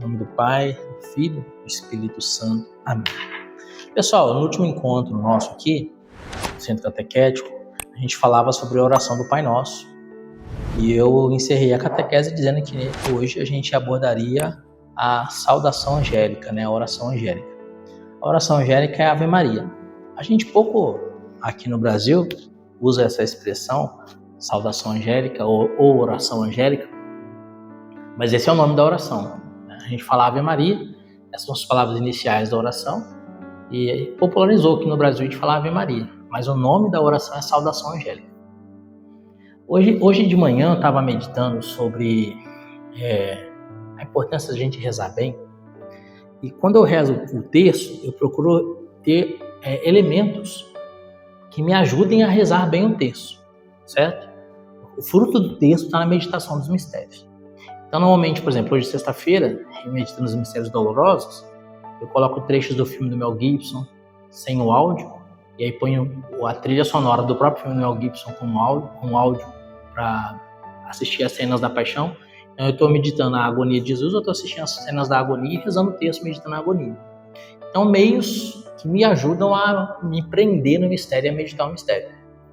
nome do Pai, do Filho, do Espírito Santo. Amém. Pessoal, no último encontro nosso aqui, no Centro Catequético, a gente falava sobre a oração do Pai Nosso. E eu encerrei a catequese dizendo que hoje a gente abordaria a saudação angélica, né? A oração angélica. A oração angélica é a Ave Maria. A gente pouco aqui no Brasil usa essa expressão, saudação angélica ou oração angélica, mas esse é o nome da oração. A gente fala Ave Maria, essas são as palavras iniciais da oração, e popularizou aqui no Brasil a gente fala Ave Maria, mas o nome da oração é saudação angélica. Hoje de manhã eu estava meditando sobre a importância da gente rezar bem, e quando eu rezo o terço, eu procuro ter elementos que me ajudem a rezar bem o terço, certo? O fruto do terço está na meditação dos mistérios. Então, normalmente, por exemplo, hoje sexta-feira, meditando os mistérios dolorosos, eu coloco trechos do filme do Mel Gibson sem o áudio, e aí ponho a trilha sonora do próprio filme do Mel Gibson com áudio para assistir as cenas da paixão. Então, eu estou meditando a agonia de Jesus, eu estou assistindo as cenas da agonia e rezando o texto, meditando a agonia. Então, meios que me ajudam a me prender no mistério e a meditar o mistério.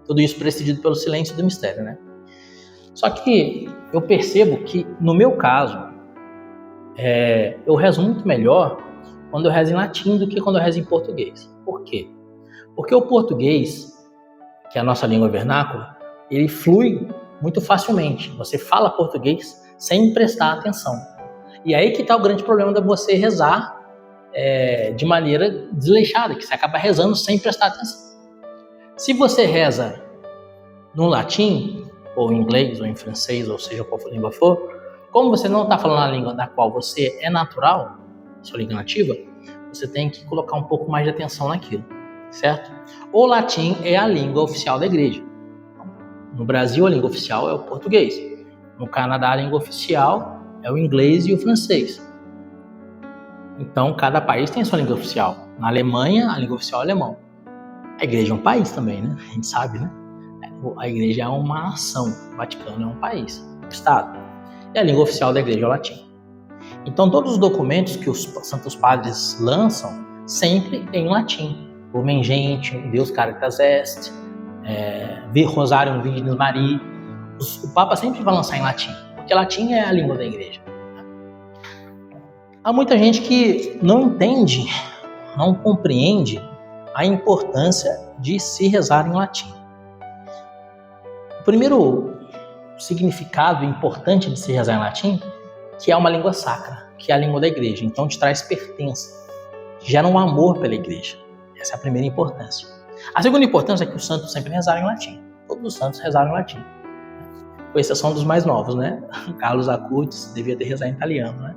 Tudo isso precedido pelo silêncio do mistério, né? Só que eu percebo que, no meu caso, eu rezo muito melhor quando eu rezo em latim do que quando eu rezo em português. Por quê? Porque o português, que é a nossa língua vernácula, ele flui muito facilmente. Você fala português sem prestar atenção. E aí que está o grande problema de você rezar de maneira desleixada, que você acaba rezando sem prestar atenção. Se você reza no latim, ou em inglês, ou em francês, ou seja qual for a língua for, como você não está falando a língua da qual você é natural, sua língua nativa, você tem que colocar um pouco mais de atenção naquilo, certo? O latim é a língua oficial da igreja. No Brasil, a língua oficial é o português. No Canadá, a língua oficial é o inglês e o francês. Então, cada país tem a sua língua oficial. Na Alemanha, a língua oficial é o alemão. A igreja é um país também, né? A gente sabe, né? A igreja é uma nação, o Vaticano é um país, um estado. E a língua oficial da igreja é o latim. Então, todos os documentos que os santos padres lançam, sempre em latim. Lumen Gentium, Deus Caritas Est, Rosarium Virginis Mariae. O Papa sempre vai lançar em latim, porque latim é a língua da igreja. Há muita gente que não entende, não compreende a importância de se rezar em latim. O primeiro significado importante de se rezar em latim, que é uma língua sacra, que é a língua da igreja. Então te traz pertença, gera um amor pela igreja. Essa é a primeira importância. A segunda importância é que os santos sempre rezaram em latim. Todos os santos rezaram em latim. Com exceção dos mais novos, né? Carlos Acutis devia ter rezado em italiano, né?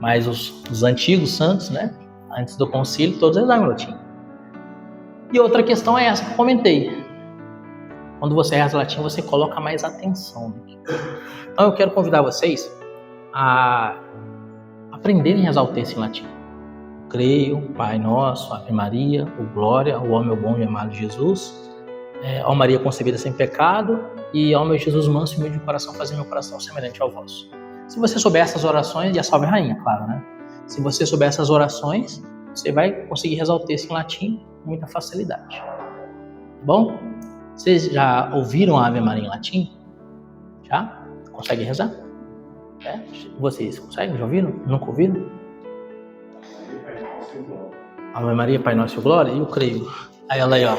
Mas os antigos santos, né? Antes do concílio, todos rezaram em latim. E outra questão é essa que eu comentei. Quando você reza latim, você coloca mais atenção. Então eu quero convidar vocês a aprenderem a rezar o texto em latim. Creio, Pai Nosso, Ave Maria, o Glória, o ó meu bom e amado Jesus, ó Maria concebida sem pecado, e ó meu Jesus manso e humilde de coração, fazer meu coração semelhante ao vosso. Se você souber essas orações, e a Salve Rainha, claro, né? Se você souber essas orações, você vai conseguir rezar o texto em latim com muita facilidade. Tá bom? Vocês já ouviram a Ave Maria em latim? Já? Conseguem rezar? Vocês conseguem? Já ouviram? Nunca ouviram? Ave Maria, Pai Nosso e Glória, eu creio. Aí ela aí, ó.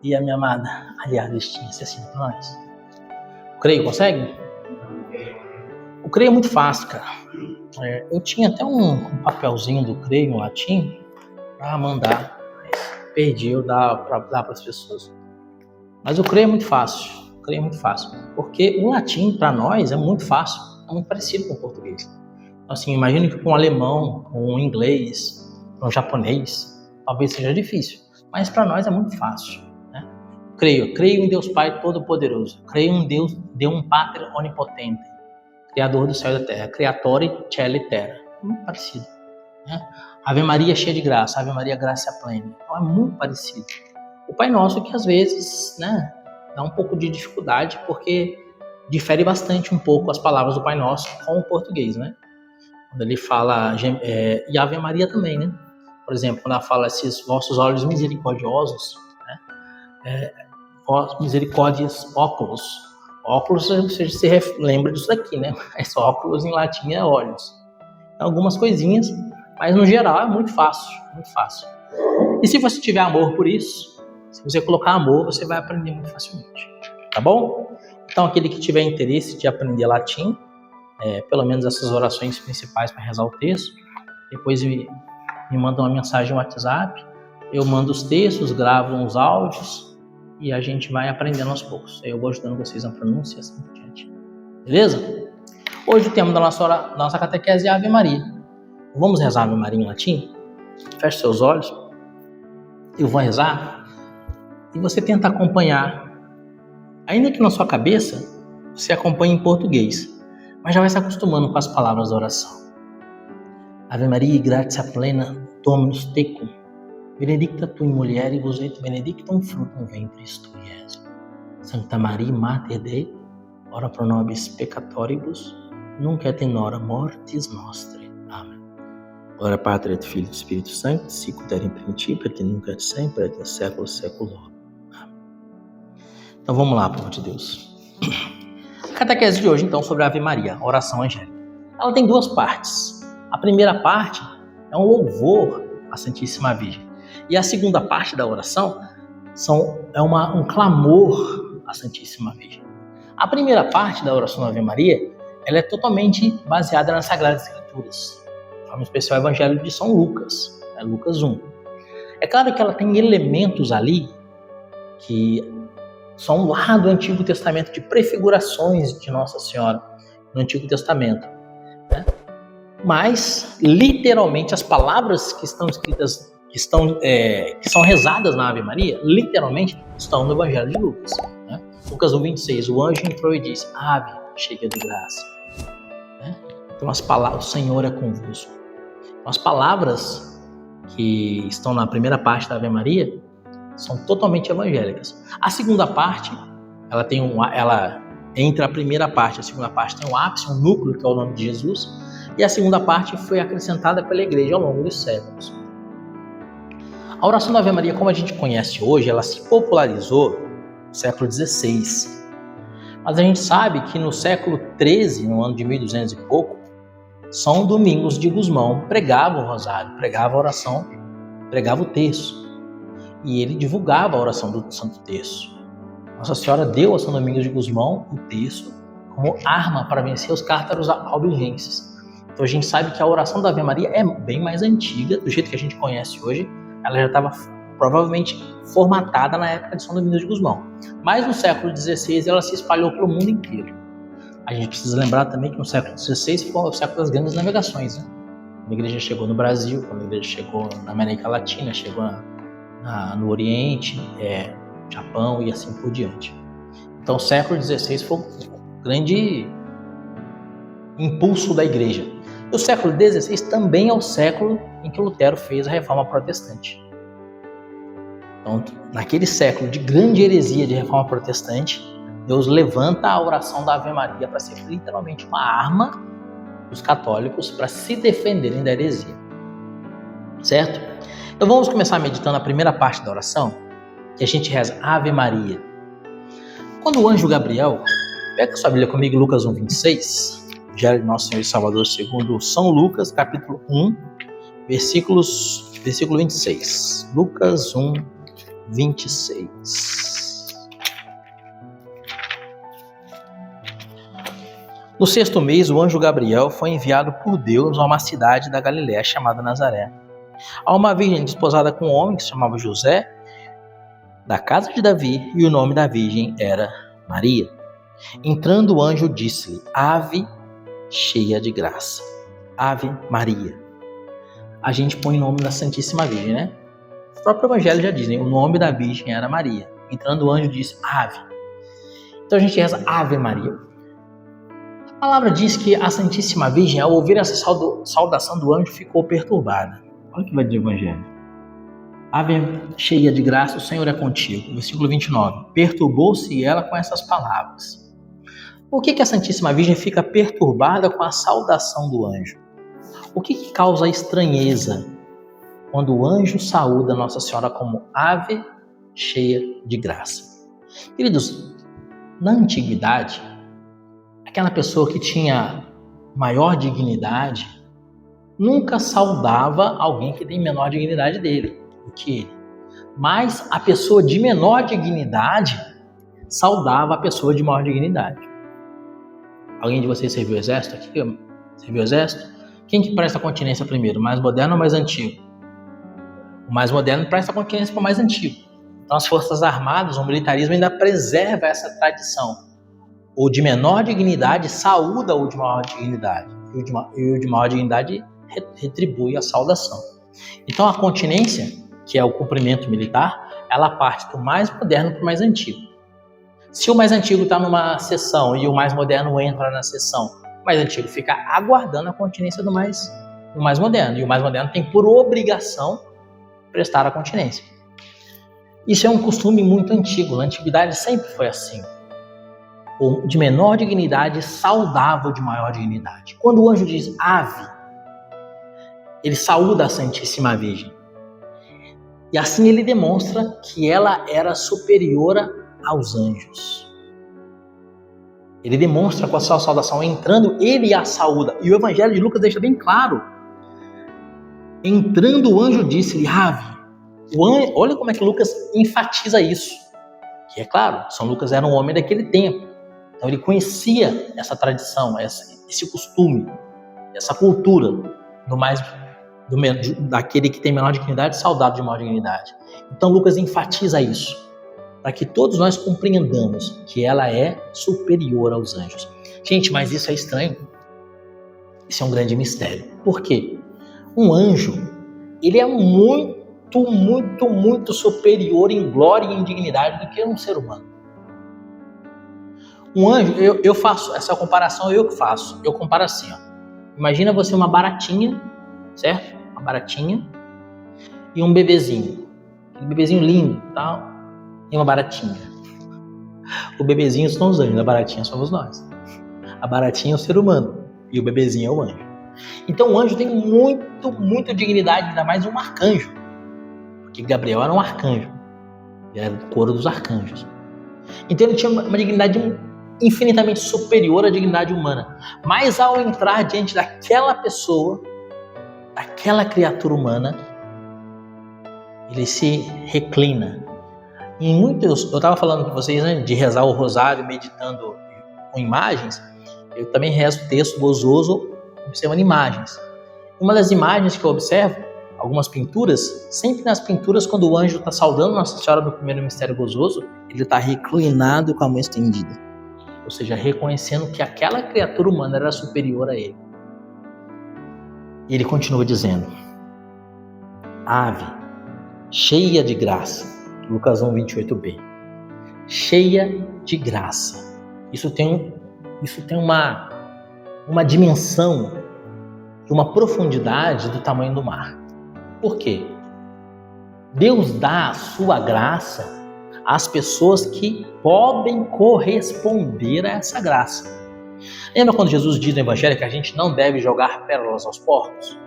E a minha amada, aliás, Cristina, se assim para nós. O creio, consegue? O creio é muito fácil, cara. Eu tinha até um papelzinho do creio em latim para mandar. Perdi, eu dar para as pessoas. Mas o creio é muito fácil. O creio é muito fácil. Porque o latim, para nós, é muito fácil. É muito parecido com o português. Então, assim, imagine que com um alemão, com um inglês, com um japonês, talvez seja difícil. Mas para nós é muito fácil. Né? Creio em Deus Pai Todo-Poderoso. Creio em Deus, Deum Pater Onipotente, Criador do céu e da terra. Creatore Celi Terra. Muito parecido. Né? Ave Maria cheia de graça. Ave Maria graça plena. Então é muito parecido. O Pai Nosso que às vezes, né, dá um pouco de dificuldade porque difere bastante um pouco as palavras do Pai Nosso com o português, né? Quando ele fala, e Ave Maria também, né? Por exemplo, quando ela fala esses vossos olhos misericordiosos, né? Misericórdias óculos. Óculos, você se lembra disso daqui, né? Esse óculos em latim é olhos. Então, algumas coisinhas, mas no geral é muito fácil, muito fácil. E se você tiver amor por isso, se você colocar amor, você vai aprender muito facilmente, tá bom? Então, aquele que tiver interesse de aprender latim, pelo menos essas orações principais para rezar o texto, depois me manda uma mensagem no WhatsApp, eu mando os textos, gravo uns áudios e a gente vai aprendendo aos poucos. Eu vou ajudando vocês na pronúncia e assim por diante. Beleza? Hoje o tema da nossa catequese é a Ave Maria. Vamos rezar a Ave Maria em latim? Feche seus olhos. Eu vou rezar e você tenta acompanhar. Ainda que na sua cabeça você acompanhe em português, mas já vai se acostumando com as palavras da oração. Ave Maria, gratia plena, Dominus tecum, benedicta tu in mulieribus et benedictum fructum ventris tui, Jesus. Sancta Maria, Mater Dei, ora pro nobis peccatoribus, nunc et in hora mortis nostre. Amém. Glória Patri et Filho e Espírito Santo, sicut et in principio et nunc et semper et in séculos séculos. Amém. Então vamos lá, povo de Deus. A catequese de hoje, então, sobre a Ave Maria, a oração angélica. Ela tem duas partes. A primeira parte é um louvor à Santíssima Virgem. E a segunda parte da oração é um clamor à Santíssima Virgem. A primeira parte da oração da Ave Maria, ela é totalmente baseada nas Sagradas Escrituras. De forma especial, o Evangelho de São Lucas, Lucas 1. É claro que ela tem elementos ali que são lá do Antigo Testamento, de prefigurações de Nossa Senhora no Antigo Testamento. Né? Mas, literalmente, as palavras que estão escritas, que são rezadas na Ave Maria, literalmente estão no Evangelho de Lucas. Né? Lucas 1:26, o anjo entrou e disse, Ave, cheia de graça. Né? Então, as palavras, o Senhor é convosco. Então, as palavras que estão na primeira parte da Ave Maria são totalmente evangélicas. A segunda parte, ela entre a primeira parte e a segunda parte tem um ápice, um núcleo, que é o nome de Jesus, e a segunda parte foi acrescentada pela Igreja ao longo dos séculos. A oração da Ave Maria, como a gente conhece hoje, ela se popularizou no século XVI. Mas a gente sabe que no século XIII, no ano de 1200 e pouco, São Domingos de Gusmão pregava o rosário, pregava a oração, pregava o terço. E ele divulgava a oração do Santo Terço. Nossa Senhora deu a São Domingos de Gusmão o terço como arma para vencer os cártaros albigenses. Então a gente sabe que a oração da Ave Maria é bem mais antiga, do jeito que a gente conhece hoje. Ela já estava provavelmente formatada na época de São Domingos de Gusmão. Mas no século XVI ela se espalhou pelo mundo inteiro. A gente precisa lembrar também que no século XVI foi o século das grandes navegações. Né? Quando a igreja chegou no Brasil, quando a igreja chegou na América Latina, chegou no Oriente, Japão e assim por diante. Então o século XVI foi um grande impulso da igreja. E o século XVI também é o século em que Lutero fez a Reforma Protestante. Então, naquele século de grande heresia de Reforma Protestante, Deus levanta a oração da Ave Maria para ser literalmente uma arma dos católicos para se defenderem da heresia. Certo? Então vamos começar meditando a primeira parte da oração, que a gente reza Ave Maria. Quando o anjo Gabriel, pega a sua Bíblia comigo, Lucas 1:26, Evangelho de Nosso Senhor e Salvador segundo São Lucas, capítulo 1, versículo 26. Lucas 1:26. No 6º mês, o anjo Gabriel foi enviado por Deus a uma cidade da Galiléia chamada Nazaré, a uma virgem desposada com um homem que se chamava José, da casa de Davi, e o nome da virgem era Maria. Entrando o anjo disse-lhe, Ave cheia de graça. Ave Maria. A gente põe o nome da Santíssima Virgem, né? O próprio Evangelho já diz, né? O nome da virgem era Maria. Entrando o anjo disse, Ave. Então a gente reza Ave Maria. A palavra diz que a Santíssima Virgem, ao ouvir essa saudação do anjo, ficou perturbada. Olha o que vai dizer o Evangelho. Ave cheia de graça, o Senhor é contigo. Versículo 29. Perturbou-se ela com essas palavras. Por que a Santíssima Virgem fica perturbada com a saudação do anjo? O que causa estranheza quando o anjo saúda Nossa Senhora como ave cheia de graça? Queridos, na antiguidade, aquela pessoa que tinha maior dignidade nunca saudava alguém que tem menor dignidade do que ele. Mas a pessoa de menor dignidade saudava a pessoa de maior dignidade. Alguém de vocês serviu o exército aqui? Serviu o exército? Quem que presta continência primeiro? O mais moderno ou o mais antigo? O mais moderno presta continência para o mais antigo. Então as Forças Armadas, o militarismo ainda preserva essa tradição. O de menor dignidade saúda o de maior dignidade. E o de maior dignidade retribui a saudação. Então a continência, que é o cumprimento militar, ela parte do mais moderno para o mais antigo. Se o mais antigo está numa sessão e o mais moderno entra na sessão, o mais antigo fica aguardando a continência do mais moderno. E o mais moderno tem por obrigação prestar a continência. Isso é um costume muito antigo. Na antiguidade sempre foi assim. O de menor dignidade saudava o de maior dignidade. Quando o anjo diz ave, ele saúda a Santíssima Virgem. E assim ele demonstra que ela era superior aos anjos. Ele demonstra com a sua saudação, entrando, ele a saúda. E o Evangelho de Lucas deixa bem claro. Entrando, o anjo disse-lhe, ave. Olha como é que Lucas enfatiza isso. Que é claro, São Lucas era um homem daquele tempo. Então ele conhecia essa tradição, esse costume, essa cultura daquele que tem menor dignidade, saudado de maior dignidade. Então Lucas enfatiza isso, para que todos nós compreendamos que ela é superior aos anjos. Gente, mas isso é estranho. Isso é um grande mistério. Por quê? Um anjo, ele é muito superior em glória e em dignidade do que um ser humano. Um anjo, eu faço essa comparação, eu que faço. Eu comparo assim, ó. Imagina você uma baratinha, certo? Uma baratinha e um bebezinho. Um bebezinho lindo, tal, e uma baratinha. O bebezinho são os anjos, a baratinha somos nós. A baratinha é o ser humano e o bebezinho é o anjo. Então o anjo tem muito dignidade, ainda mais um arcanjo. Porque Gabriel era um arcanjo. Ele era do coro dos arcanjos. Então ele tinha uma dignidade infinitamente superior à dignidade humana. Mas ao entrar diante daquela pessoa, daquela criatura humana, ele se reclina. Eu estava falando com vocês, né, de rezar o rosário meditando com imagens. Eu também rezo o texto gozoso observando imagens. Uma das imagens que eu observo, algumas pinturas, sempre nas pinturas, quando o anjo está saudando Nossa Senhora no primeiro mistério gozoso, ele está reclinado com a mão estendida. Ou seja, reconhecendo que aquela criatura humana era superior a ele. E ele continua dizendo, ave, cheia de graça, Lucas 1, 28b, cheia de graça. Isso tem uma dimensão e uma profundidade do tamanho do mar. Por quê? Deus dá a sua graça às pessoas que podem corresponder a essa graça. Lembra quando Jesus diz no Evangelho que a gente não deve jogar pérolas aos porcos?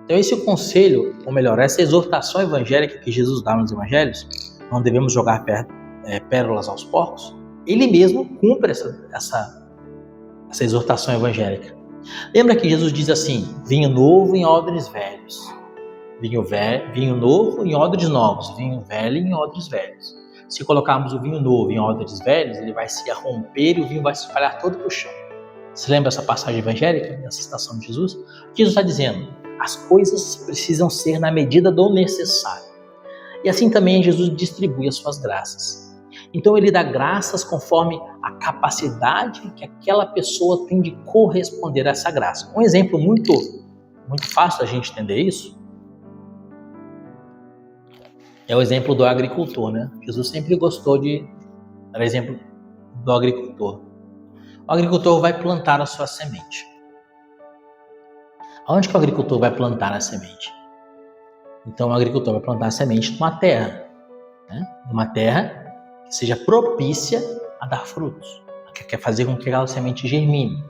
Então esse é o conselho, ou melhor, essa exortação evangélica que Jesus dá nos Evangelhos, não devemos jogar pérolas aos porcos, ele mesmo cumpre essa exortação evangélica. Lembra que Jesus diz assim, vinho novo em odres velhos, vinho novo em odres novos, vinho velho em odres velhos. Se colocarmos o vinho novo em odres velhos, ele vai se romper e o vinho vai se espalhar todo para o chão. Você lembra essa passagem evangélica, essa citação de Jesus? O que Jesus está dizendo? As coisas precisam ser na medida do necessário. E assim também Jesus distribui as suas graças. Então ele dá graças conforme a capacidade que aquela pessoa tem de corresponder a essa graça. Um exemplo muito fácil da gente entender isso é o exemplo do agricultor, né? Jesus sempre gostou de dar exemplo do agricultor. O agricultor vai plantar a sua semente. Aonde que o agricultor vai plantar a semente? Então o agricultor vai plantar a semente numa terra, né? Numa terra que seja propícia a dar frutos, que quer fazer com que aquela semente germine.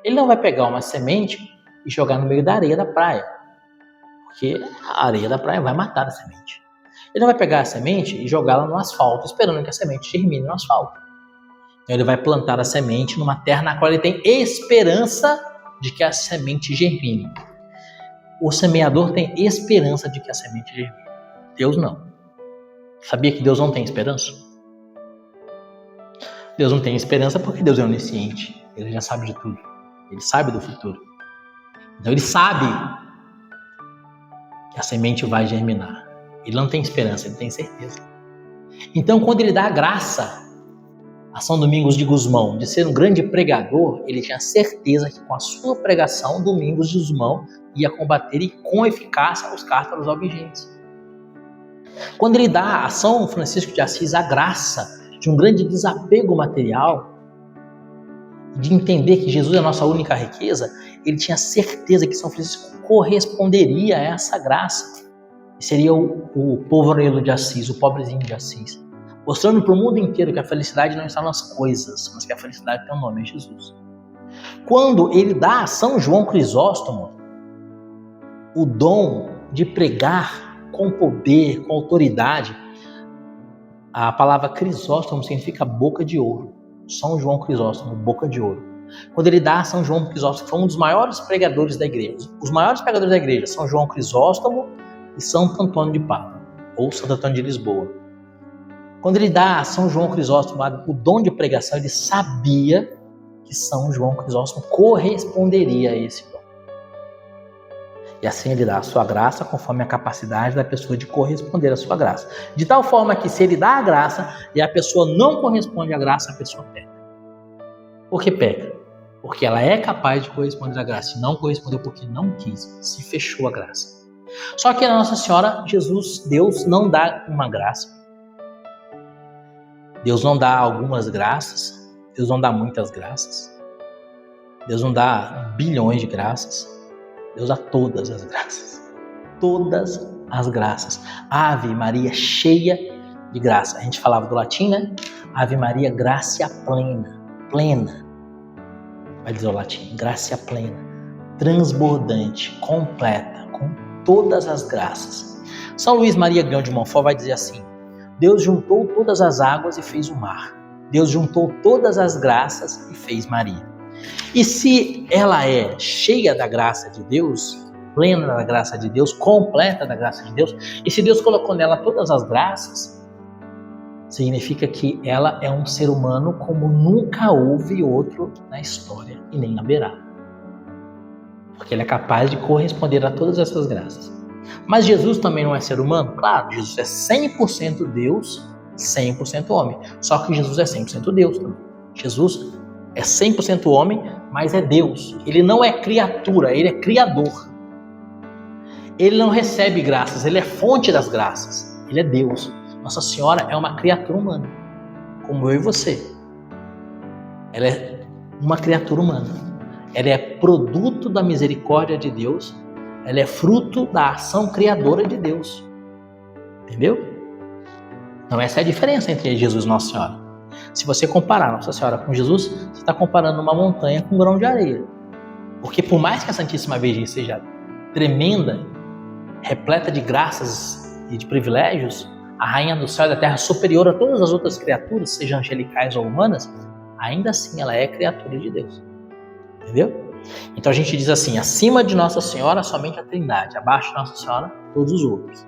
Ele não vai pegar uma semente e jogar no meio da areia da praia, porque a areia da praia vai matar a semente. Ele não vai pegar a semente e jogá-la no asfalto, esperando que a semente germine no asfalto. Então ele vai plantar a semente numa terra na qual ele tem esperança de que a semente germine. O semeador tem esperança de que a semente germine. Deus não. Sabia que Deus não tem esperança? Deus não tem esperança porque Deus é onisciente. Ele já sabe de tudo. Ele sabe do futuro. Então ele sabe que a semente vai germinar. Ele não tem esperança, ele tem certeza. Então quando ele dá a graça a São Domingos de Gusmão de ser um grande pregador, ele tinha certeza que com a sua pregação, Domingos de Gusmão ia combater e com eficácia os cártaros albigenses. Quando ele dá a São Francisco de Assis a graça de um grande desapego material, de entender que Jesus é a nossa única riqueza, ele tinha certeza que São Francisco corresponderia a essa graça. E seria o povoreiro de Assis, o pobrezinho de Assis, mostrando para o mundo inteiro que a felicidade não está nas coisas, mas que a felicidade tem um nome, é Jesus. Quando ele dá a São João Crisóstomo o dom de pregar com poder, com autoridade, a palavra Crisóstomo significa boca de ouro. São João Crisóstomo, boca de ouro. Quando ele dá a São João Crisóstomo, que foi um dos maiores pregadores da igreja. Os maiores pregadores da igreja, São João Crisóstomo e Santo Antônio de Pádua, ou Santo Antônio de Lisboa. Quando ele dá a São João Crisóstomo o dom de pregação, ele sabia que São João Crisóstomo corresponderia a esse dom. E assim ele dá a sua graça conforme a capacidade da pessoa de corresponder à sua graça. De tal forma que se ele dá a graça e a pessoa não corresponde à graça, a pessoa peca. Por que peca? Porque ela é capaz de corresponder à graça e não correspondeu porque não quis, se fechou a graça. Só que a Nossa Senhora, Jesus, Deus não dá uma graça. Deus não dá algumas graças. Deus não dá muitas graças. Deus não dá bilhões de graças. Deus dá todas as graças. Todas as graças. Ave Maria cheia de graça. A gente falava do latim, né? Ave Maria gratia plena. Plena. Vai dizer o latim. Gratia plena. Transbordante. Completa. Com todas as graças. São Luís Maria Grão de Montfort vai dizer assim: Deus juntou todas as águas e fez o mar. Deus juntou todas as graças e fez Maria. E se ela é cheia da graça de Deus, plena da graça de Deus, completa da graça de Deus, e se Deus colocou nela todas as graças, significa que ela é um ser humano como nunca houve outro na história e nem haverá. Porque ele é capaz de corresponder a todas essas graças. Mas Jesus também não é ser humano? Claro, Jesus é 100% Deus, 100% homem. Só que Jesus é 100% Deus também. Jesus é 100% homem, mas é Deus. Ele não é criatura, ele é criador. Ele não recebe graças, ele é fonte das graças. Ele é Deus. Nossa Senhora é uma criatura humana, como eu e você. Ela é uma criatura humana. Ela é produto da misericórdia de Deus. Ela é fruto da ação criadora de Deus. Entendeu? Então essa é a diferença entre Jesus e Nossa Senhora. Se você comparar Nossa Senhora com Jesus, você está comparando uma montanha com um grão de areia. Porque por mais que a Santíssima Virgem seja tremenda, repleta de graças e de privilégios, a Rainha do Céu e da Terra superior a todas as outras criaturas, sejam angelicais ou humanas, ainda assim ela é criatura de Deus. Entendeu? Então a gente diz assim: acima de Nossa Senhora somente a Trindade, abaixo de Nossa Senhora todos os outros.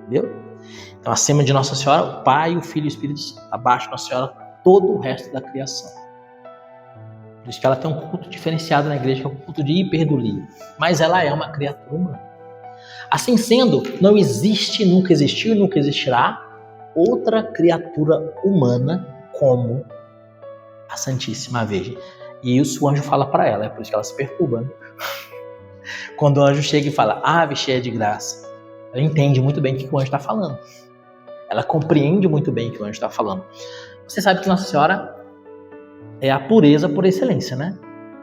Entendeu? Então acima de Nossa Senhora o Pai, o Filho e o Espírito Santo, abaixo de Nossa Senhora todo o resto da criação. Por isso que ela tem um culto diferenciado na igreja, que é o culto de hiperdulia. Mas ela é uma criatura humana. Assim sendo, não existe, nunca existiu e nunca existirá outra criatura humana como a Santíssima Virgem. E isso o anjo fala para ela, é por isso que ela se perturba. Né? Quando o anjo chega e fala, ave cheia de graça, ela entende muito bem o que o anjo está falando. Ela compreende muito bem o que o anjo está falando. Você sabe que Nossa Senhora é a pureza por excelência, né?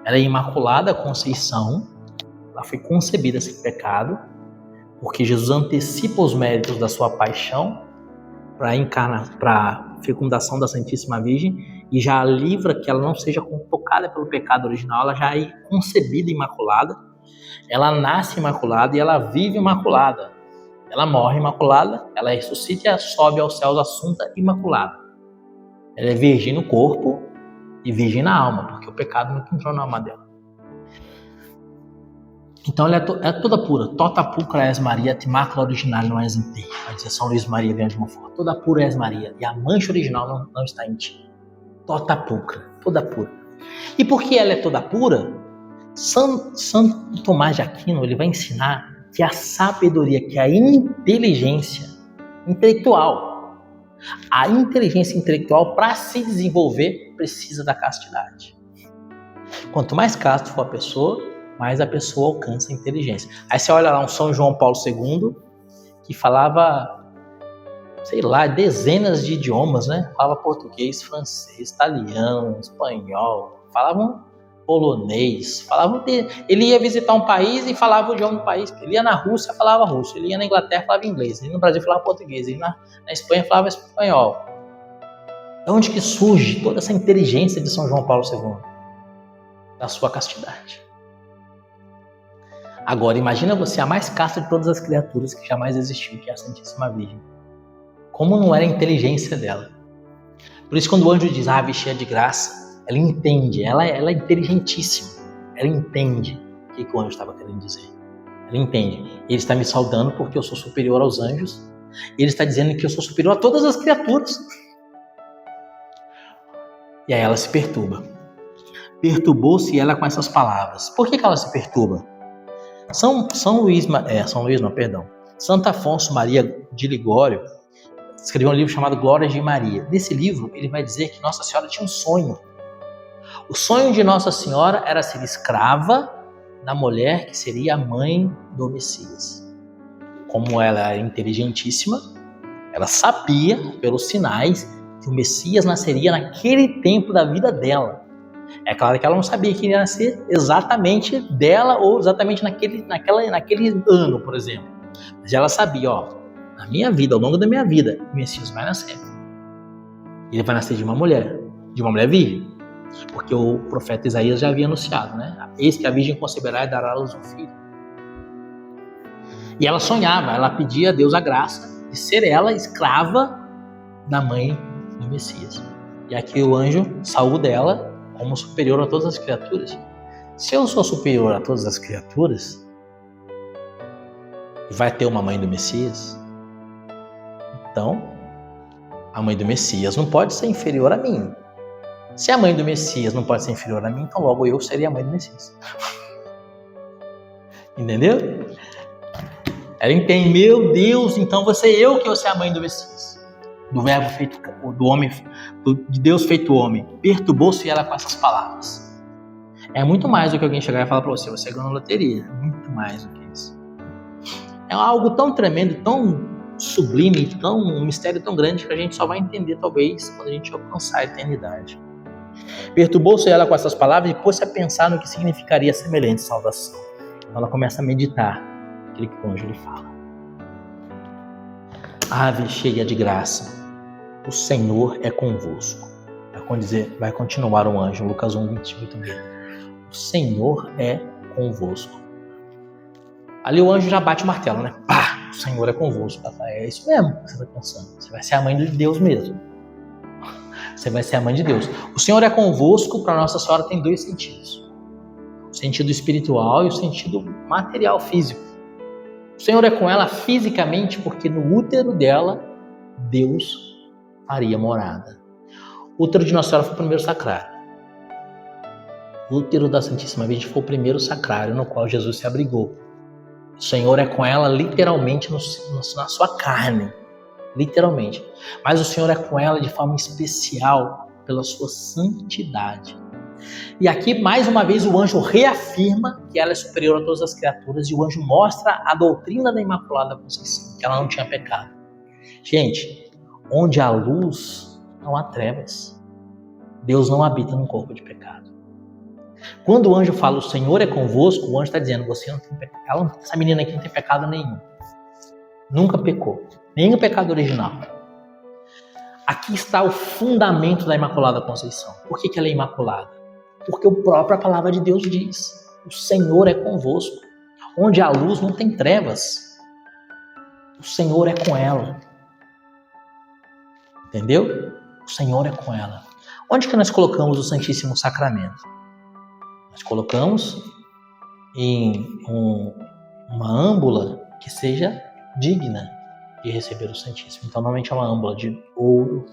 Ela é Imaculada Conceição, ela foi concebida sem pecado, porque Jesus antecipa os méritos da sua paixão para a fecundação da Santíssima Virgem e já a livra que ela não seja tocada pelo pecado original, ela já é concebida imaculada, Ela nasce imaculada e ela vive imaculada. Ela morre imaculada, ela ressuscita e sobe aos céus assunta imaculada. Ela é virgem no corpo e virgem na alma, porque o pecado nunca entrou na alma dela. Então ela é toda pura. Tota pulcra és Maria, et macula original não és em ti. Vai dizer São Luís Maria Grande de Montfort. Toda pura és Maria, e a mancha original não está em ti. Tota pulcra, toda pura. E porque ela é toda pura, Santo Tomás de Aquino ele vai ensinar que a sabedoria, que a inteligência intelectual, para se desenvolver precisa da castidade. Quanto mais casto for a pessoa, mais a pessoa alcança a inteligência. Aí você olha lá um São João Paulo II que falava, sei lá, dezenas de idiomas, né? Falava português, francês, italiano, espanhol, falavam polonês, ele ia visitar um país e falava o idioma do país. Ele ia na Rússia, falava russo. Ele ia na Inglaterra, falava inglês. Ele no Brasil falava português. Ele na Espanha falava espanhol. De onde que surge toda essa inteligência de São João Paulo II? Da sua castidade. Agora, imagina você a mais casta de todas as criaturas que jamais existiu, que é a Santíssima Virgem. Como não era a inteligência dela? Por isso, quando o anjo diz, ave cheia de graça, ela entende, ela é inteligentíssima. Ela entende o que o anjo estava querendo dizer. Ela entende. Ele está me saudando porque eu sou superior aos anjos. Ele está dizendo que eu sou superior a todas as criaturas. E aí ela se perturba. Perturbou-se ela com essas palavras. Por que ela se perturba? Santo Afonso Maria de Ligório escreveu um livro chamado Glórias de Maria. Nesse livro, ele vai dizer que Nossa Senhora tinha um sonho. O sonho de Nossa Senhora era ser escrava da mulher que seria a mãe do Messias. Como ela era inteligentíssima, ela sabia, pelos sinais, que o Messias nasceria naquele tempo da vida dela. É claro que ela não sabia que ia nascer exatamente dela ou exatamente naquele ano, por exemplo. Mas ela sabia, na minha vida, ao longo da minha vida, o Messias vai nascer. Ele vai nascer de uma mulher virgem. Porque o profeta Isaías já havia anunciado, né? Eis que a virgem conceberá e dará à luz um filho. E ela sonhava, ela pedia a Deus a graça de ser ela escrava da mãe do Messias. E aqui o anjo saúda ela como superior a todas as criaturas. Se eu sou superior a todas as criaturas, e vai ter uma mãe do Messias, então a mãe do Messias não pode ser inferior a mim. Se a mãe do Messias não pode ser inferior a mim, então logo eu seria a mãe do Messias. Entendeu? Ela entende, meu Deus, então vou ser eu que vou ser a mãe do Messias. Do verbo feito, do homem, de Deus feito homem. Perturbou-se ela com essas palavras. É muito mais do que alguém chegar e falar para você ganhou na loteria. É muito mais do que isso. É algo tão tremendo, tão sublime, um mistério tão grande que a gente só vai entender talvez quando a gente alcançar a eternidade. Perturbou-se ela com essas palavras e pôs-se a pensar no que significaria semelhante salvação. Então ela começa a meditar aquilo que o anjo lhe fala. Ave cheia de graça, o Senhor é convosco. Vai continuar o anjo, Lucas 1, 28b. O Senhor é convosco. Ali o anjo já bate o martelo, né? Pá, o Senhor é convosco. É isso mesmo que você está pensando. Você vai ser a mãe de Deus mesmo. Você vai ser a mãe de Deus. O Senhor é convosco, para Nossa Senhora, tem dois sentidos. O sentido espiritual e o sentido material, físico. O Senhor é com ela fisicamente porque no útero dela, Deus faria morada. O útero de Nossa Senhora foi o primeiro sacrário. O útero da Santíssima Virgem foi o primeiro sacrário no qual Jesus se abrigou. O Senhor é com ela literalmente na sua carne. Literalmente. Mas o Senhor é com ela de forma especial pela sua santidade. E aqui, mais uma vez, o anjo reafirma que ela é superior a todas as criaturas e o anjo mostra a doutrina da Imaculada Conceição, que ela não tinha pecado. Gente, onde há luz, não há trevas. Deus não habita num corpo de pecado. Quando o anjo fala, o Senhor é convosco, o anjo está dizendo, você não tem pecado. Essa menina aqui não tem pecado nenhum. Nunca pecou. Nem o pecado original. Aqui está o fundamento da Imaculada Conceição. Por que ela é imaculada? Porque a própria palavra de Deus diz. O Senhor é convosco. Onde há luz não tem trevas. O Senhor é com ela. Entendeu? O Senhor é com ela. Onde que nós colocamos o Santíssimo Sacramento? Nós colocamos em uma âmbula que seja digna de receber o Santíssimo. Então, normalmente é uma âmbula de ouro,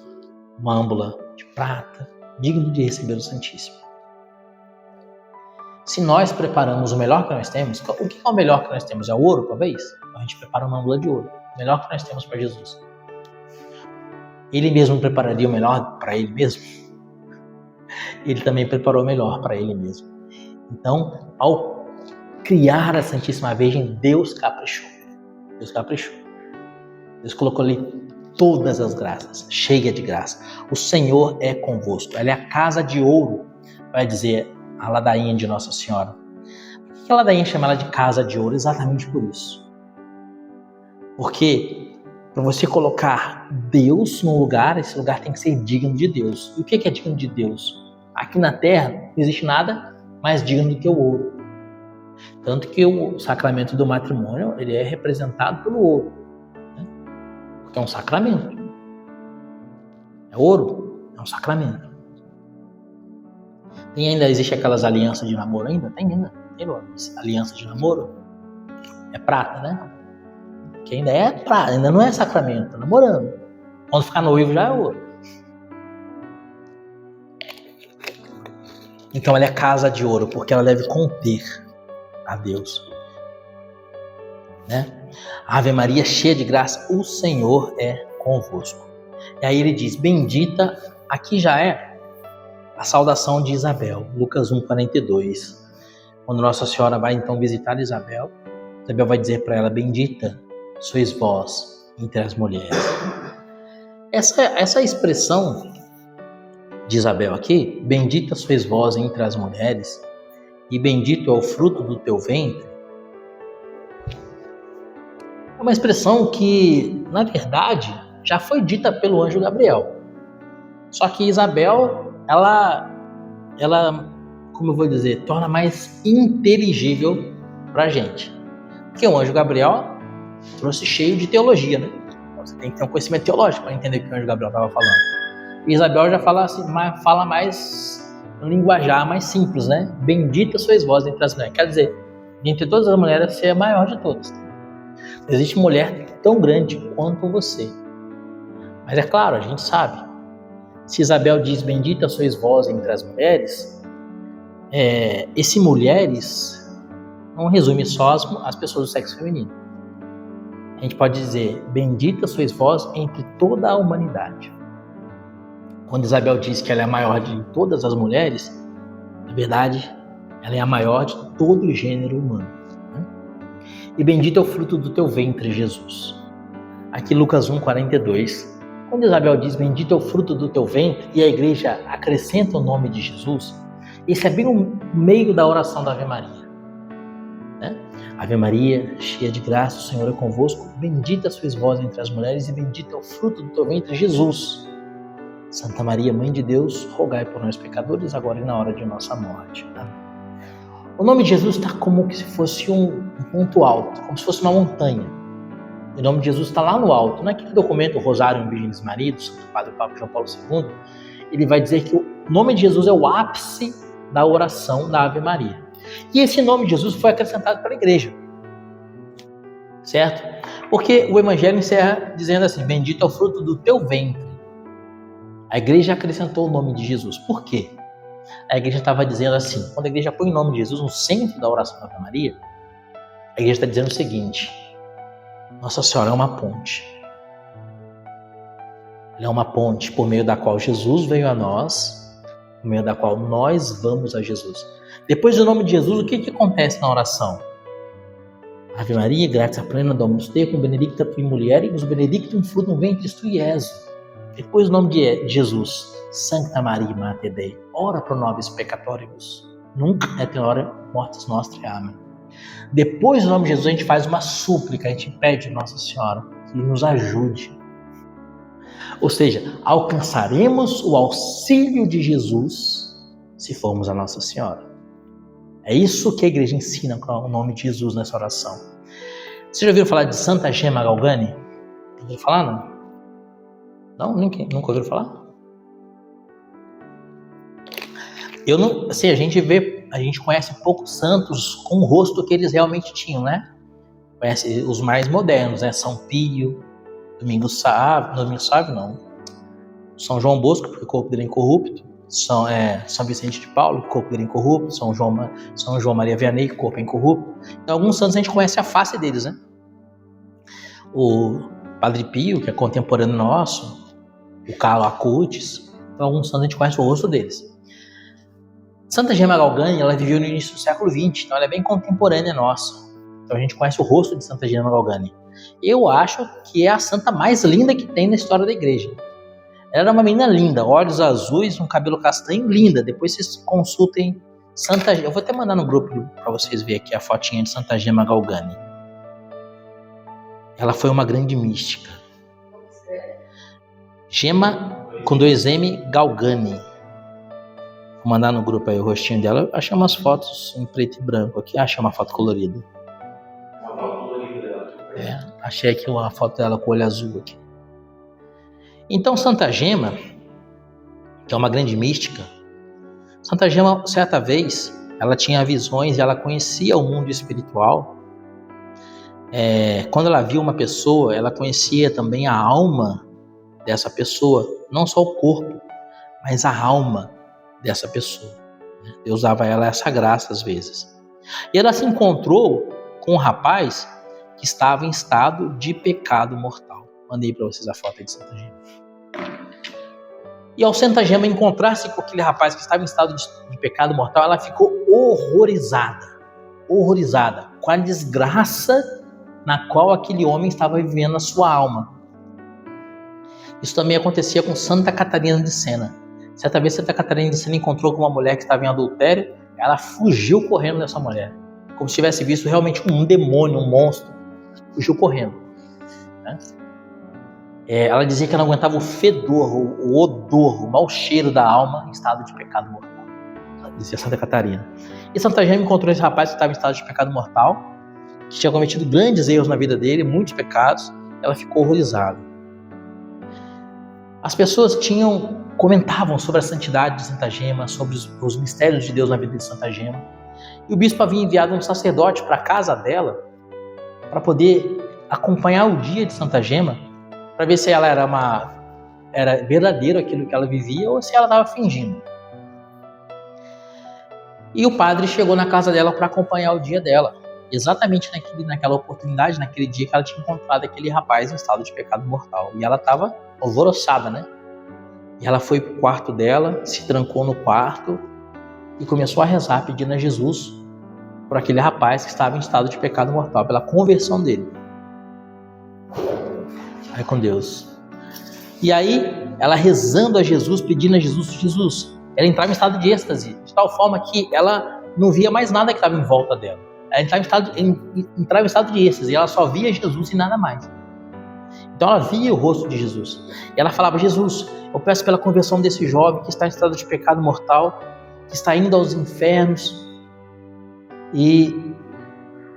uma âmbula de prata, digno de receber o Santíssimo. Se nós preparamos o melhor que nós temos, o que é o melhor que nós temos? É o ouro, talvez? A gente prepara uma âmbula de ouro. O melhor que nós temos para Jesus. Ele mesmo prepararia o melhor para ele mesmo? Ele também preparou o melhor para ele mesmo. Então, ao criar a Santíssima Virgem, Deus caprichou. Deus caprichou. Deus colocou ali todas as graças, cheia de graça. O Senhor é convosco. Ela é a casa de ouro, vai dizer a ladainha de Nossa Senhora. Por que a ladainha chama ela de casa de ouro? Exatamente por isso. Porque para você colocar Deus num lugar, esse lugar tem que ser digno de Deus. E o que é digno de Deus? Aqui na Terra não existe nada mais digno do que o ouro. Tanto que o sacramento do matrimônio ele é representado pelo ouro. Né? Porque é um sacramento. É ouro, é um sacramento. Existe aquelas alianças de namoro ainda? Tem ainda. Tem aliança de namoro? É prata, né? Que ainda é prata, ainda não é sacramento, tá namorando. Quando ficar noivo já é ouro. Então ela é casa de ouro, porque ela deve conter a Deus. Né? Ave Maria, cheia de graça, o Senhor é convosco. E aí ele diz, bendita, aqui já é a saudação de Isabel, Lucas 1,42. Quando Nossa Senhora vai então visitar Isabel, Isabel vai dizer para ela, bendita sois vós entre as mulheres. Essa expressão de Isabel aqui, bendita sois vós entre as mulheres, e bendito é o fruto do teu ventre, é uma expressão que, na verdade, já foi dita pelo anjo Gabriel. Só que Isabel, ela como eu vou dizer, torna mais inteligível pra gente. Porque o anjo Gabriel trouxe cheio de teologia, né? Então, você tem que ter um conhecimento teológico para entender o que o anjo Gabriel estava falando. E Isabel já fala assim, fala mais um linguajar mais simples, né? Bendita sois vós entre as mulheres. Quer dizer, entre todas as mulheres, você é a maior de todas. Não existe mulher tão grande quanto você. Mas é claro, a gente sabe. Se Isabel diz, bendita sois vós entre as mulheres, esse mulheres não resume só as pessoas do sexo feminino. A gente pode dizer, bendita sois vós entre toda a humanidade. Quando Isabel diz que ela é a maior de todas as mulheres, na verdade, ela é a maior de todo o gênero humano. Né? E bendito é o fruto do teu ventre, Jesus. Aqui Lucas 1,42. Quando Isabel diz, bendito é o fruto do teu ventre, e a igreja acrescenta o nome de Jesus, esse é bem o meio da oração da Ave Maria. Né? Ave Maria, cheia de graça, o Senhor é convosco, bendita sois vós entre as mulheres, e bendito é o fruto do teu ventre, Jesus. Santa Maria, Mãe de Deus, rogai por nós pecadores, agora e na hora de nossa morte. Amém. O nome de Jesus está como se fosse um ponto alto, como se fosse uma montanha. O nome de Jesus está lá no alto. Naquele documento, o Rosário em Virgens Maria, do Santo Padre Papa João Paulo II, ele vai dizer que o nome de Jesus é o ápice da oração da Ave Maria. E esse nome de Jesus foi acrescentado para a igreja. Certo? Porque o Evangelho encerra dizendo assim, bendito é o fruto do teu ventre. A igreja acrescentou o nome de Jesus. Por quê? A igreja estava dizendo assim, quando a igreja põe o nome de Jesus no centro da oração da Ave Maria, a igreja está dizendo o seguinte, Nossa Senhora é uma ponte. Ela é uma ponte por meio da qual Jesus veio a nós, por meio da qual nós vamos a Jesus. Depois do nome de Jesus, o que acontece na oração? Ave Maria, gratia plena, Dominus tecum, benedicta tui mulieribus, benedictum fructum ventris tui, Iesus. Depois do nome de Jesus, Sancta Maria, Mater Dei, ora pro nobis peccatoribus, nunc et hora mortis nostrae. Amém. Depois do nome de Jesus, a gente faz uma súplica, a gente pede a Nossa Senhora que nos ajude. Ou seja, alcançaremos o auxílio de Jesus se formos a Nossa Senhora. É isso que a igreja ensina com o nome de Jesus nessa oração. Vocês já ouviram falar de Santa Gema Galgani? Ouviram falar, não? Não? Nunca ouviram falar? Assim, a gente conhece poucos santos com o rosto que eles realmente tinham, né? Conhece os mais modernos, né? São Pio, Domingos Sávio não. São João Bosco, porque o corpo dele é incorrupto. São Vicente de Paulo, que o corpo dele é incorrupto. São João Maria Vianney, que o corpo é incorrupto. Então, alguns santos a gente conhece a face deles, né? O Padre Pio, que é contemporâneo nosso, o Carlo Acutis. Então, alguns santos a gente conhece o rosto deles. Santa Gema Galgani, ela viveu no início do século XX, então ela é bem contemporânea nossa. Então a gente conhece o rosto de Santa Gema Galgani. Eu acho que é a santa mais linda que tem na história da igreja. Ela era uma menina linda, olhos azuis, um cabelo castanho, linda. Depois vocês consultem Santa Gema. Eu vou até mandar no grupo para vocês verem aqui a fotinha de Santa Gema Galgani. Ela foi uma grande mística. Gema com 2M Galgani. Vou mandar no grupo aí o rostinho dela. Eu achei umas fotos em preto e branco aqui. Achei uma foto colorida. Uma foto colorida dela. Achei aqui uma foto dela com o olho azul aqui. Então, Santa Gema, que é uma grande mística, Santa Gema, certa vez, ela tinha visões e ela conhecia o mundo espiritual. Quando ela via uma pessoa, ela conhecia também a alma dessa pessoa, não só o corpo, mas a alma dessa pessoa. Deus dava a ela essa graça às vezes. E ela se encontrou com um rapaz que estava em estado de pecado mortal. Mandei para vocês a foto aí de Santa Gema. E ao Santa Gema encontrar-se com aquele rapaz que estava em estado de pecado mortal, ela ficou horrorizada com a desgraça na qual aquele homem estava vivendo a sua alma. Isso também acontecia com Santa Catarina de Sena. Certa vez Santa Catarina de Sena encontrou com uma mulher que estava em adultério, ela fugiu correndo dessa mulher, como se tivesse visto realmente um demônio, um monstro. Fugiu correndo. Né? Ela dizia que não aguentava o fedor, o odor, o mau cheiro da alma em estado de pecado mortal. Dizia Santa Catarina. E Santa Gema encontrou esse rapaz que estava em estado de pecado mortal, que tinha cometido grandes erros na vida dele, muitos pecados. Ela ficou horrorizada. As pessoas comentavam sobre a santidade de Santa Gema, sobre os mistérios de Deus na vida de Santa Gema. E o bispo havia enviado um sacerdote para a casa dela para poder acompanhar o dia de Santa Gema, para ver se ela era verdadeiro aquilo que ela vivia ou se ela estava fingindo. E o padre chegou na casa dela para acompanhar o dia dela, exatamente naquela oportunidade, naquele dia que ela tinha encontrado aquele rapaz em estado de pecado mortal. E ela estava alvoroçada, né? E ela foi para o quarto dela, se trancou no quarto e começou a rezar, pedindo a Jesus por aquele rapaz que estava em estado de pecado mortal, pela conversão dele. Vai com Deus. E aí, ela rezando a Jesus, pedindo a Jesus, ela entrava em estado de êxtase, de tal forma que ela não via mais nada que estava em volta dela. Ela entrava em estado de êxtase e ela só via Jesus e nada mais. Então ela via o rosto de Jesus. E ela falava: Jesus, eu peço pela conversão desse jovem que está em estado de pecado mortal, que está indo aos infernos. E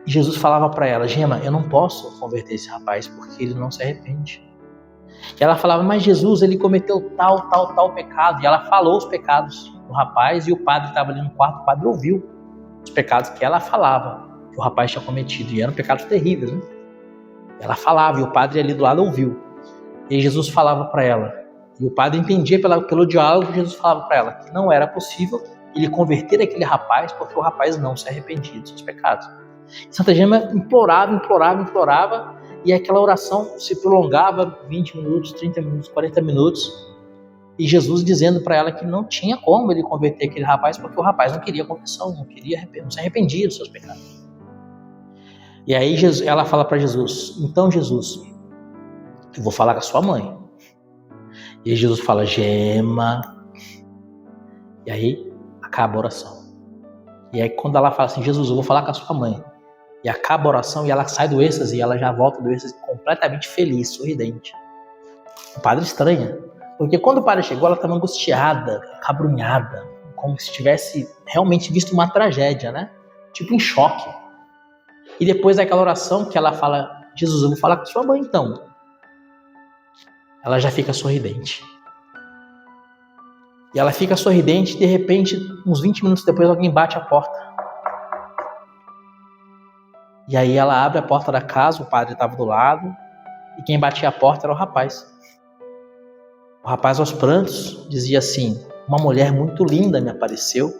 Jesus falava para ela: Gema, eu não posso converter esse rapaz porque ele não se arrepende. E ela falava: mas Jesus, ele cometeu tal pecado. E ela falou os pecados do rapaz e o padre estava ali no quarto, o padre ouviu os pecados que ela falava que o rapaz tinha cometido. E eram pecados terríveis, né? Ela falava e o padre ali do lado ouviu. E Jesus falava para ela. E o padre entendia pelo diálogo que Jesus falava para ela que não era possível ele converter aquele rapaz porque o rapaz não se arrependia dos seus pecados. Santa Gema implorava, e aquela oração se prolongava 20 minutos, 30 minutos, 40 minutos, e Jesus dizendo para ela que não tinha como ele converter aquele rapaz porque o rapaz não queria conversão, não se arrependia dos seus pecados. E aí ela fala para Jesus: então Jesus, eu vou falar com a sua mãe. E aí Jesus fala: Gema. E aí acaba a oração. E aí quando ela fala assim: Jesus, eu vou falar com a sua mãe, e acaba a oração e ela sai do êxtase, e ela já volta do êxtase completamente feliz, sorridente. O padre estranha, porque quando o padre chegou ela estava angustiada, acabrunhada, como se tivesse realmente visto uma tragédia, né? tipo em choque. E depois daquela oração que ela fala, Jesus, eu vou falar com sua mãe então. Ela já fica sorridente. E ela fica sorridente e de repente, uns 20 minutos depois, alguém bate a porta. E aí ela abre a porta da casa, o padre estava do lado, e quem batia a porta era o rapaz. O rapaz aos prantos dizia assim, uma mulher muito linda me apareceu,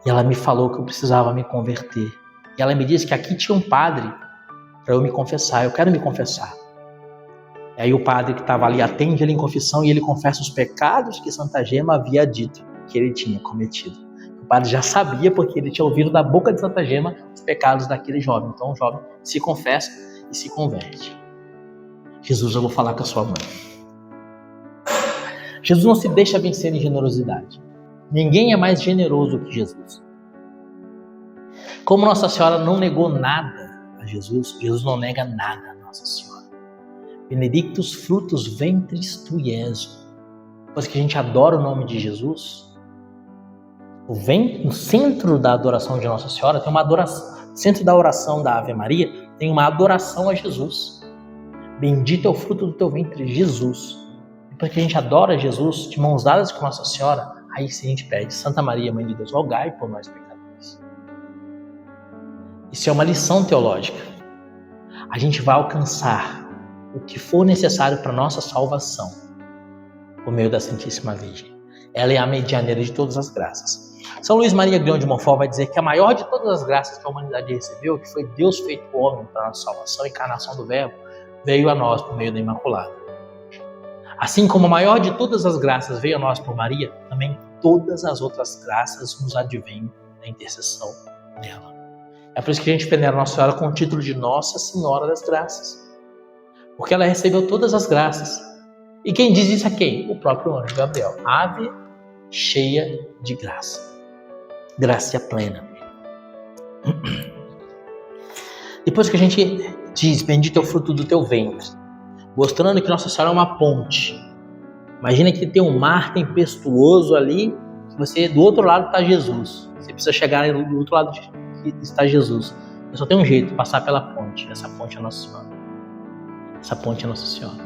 e ela me falou que eu precisava me converter. E ela me disse que aqui tinha um padre para eu me confessar, eu quero me confessar. E aí o padre que estava ali atende ele em confissão e ele confessa os pecados que Santa Gema havia dito que ele tinha cometido. O padre já sabia porque ele tinha ouvido da boca de Santa Gema os pecados daquele jovem. Então o jovem se confessa e se converte. Jesus, eu vou falar com a sua mãe. Jesus não se deixa vencer em generosidade. Ninguém é mais generoso que Jesus. Como Nossa Senhora não negou nada a Jesus, Jesus não nega nada a Nossa Senhora. Benedictus frutos ventris tu, Iesu. Depois que a gente adora o nome de Jesus, no centro da adoração de Nossa Senhora, tem uma adoração. No centro da oração da Ave Maria, tem uma adoração a Jesus. Bendito é o fruto do teu ventre, Jesus. Depois que a gente adora Jesus, de mãos dadas com Nossa Senhora, aí sim a gente pede, Santa Maria, Mãe de Deus, rogai por nós pecadores. Isso é uma lição teológica. A gente vai alcançar o que for necessário para nossa salvação, por meio da Santíssima Virgem. Ela é a medianeira de todas as graças. São Luís Maria Grião de Montfort vai dizer que a maior de todas as graças que a humanidade recebeu, que foi Deus feito homem para a nossa salvação, a encarnação do Verbo, veio a nós por meio da Imaculada. Assim como a maior de todas as graças veio a nós por Maria, também todas as outras graças nos advêm da intercessão dela. É por isso que a gente venera Nossa Senhora com o título de Nossa Senhora das Graças. Porque ela recebeu todas as graças. E quem diz isso é quem? O próprio anjo Gabriel. Ave cheia de graça. Graça plena. Depois que a gente diz, bendito é o fruto do teu ventre, mostrando que Nossa Senhora é uma ponte. Imagina que tem um mar tempestuoso ali, que do outro lado está Jesus. Você precisa chegar do outro lado que está Jesus. Só tem um jeito, passar pela ponte. Essa ponte é Nossa Senhora. Essa ponte é Nossa Senhora.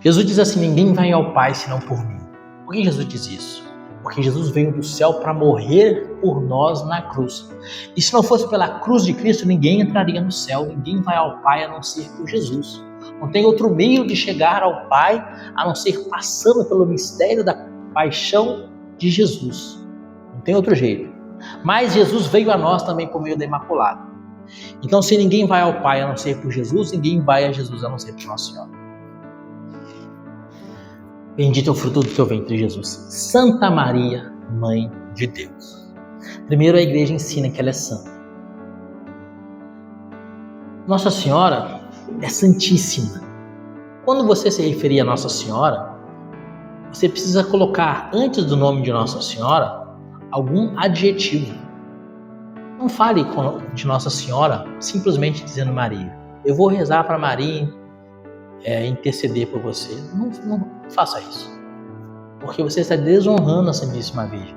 Jesus diz assim, ninguém vai ao Pai senão por mim. Por que Jesus diz isso? Porque Jesus veio do céu para morrer por nós na cruz. E se não fosse pela cruz de Cristo, ninguém entraria no céu, ninguém vai ao Pai a não ser por Jesus. Não tem outro meio de chegar ao Pai a não ser passando pelo mistério da paixão de Jesus. Não tem outro jeito. Mas Jesus veio a nós também por meio da Imaculada. Então, se ninguém vai ao Pai a não ser por Jesus, ninguém vai a Jesus a não ser por Nossa Senhora. Bendito é o fruto do teu ventre, Jesus. Santa Maria, Mãe de Deus. Primeiro, a igreja ensina que ela é santa. Nossa Senhora é santíssima. Quando você se referir a Nossa Senhora, você precisa colocar antes do nome de Nossa Senhora algum adjetivo. Não fale de Nossa Senhora simplesmente dizendo Maria. Eu vou rezar para Maria interceder por você. Não faça isso. Porque você está desonrando a Santíssima Virgem.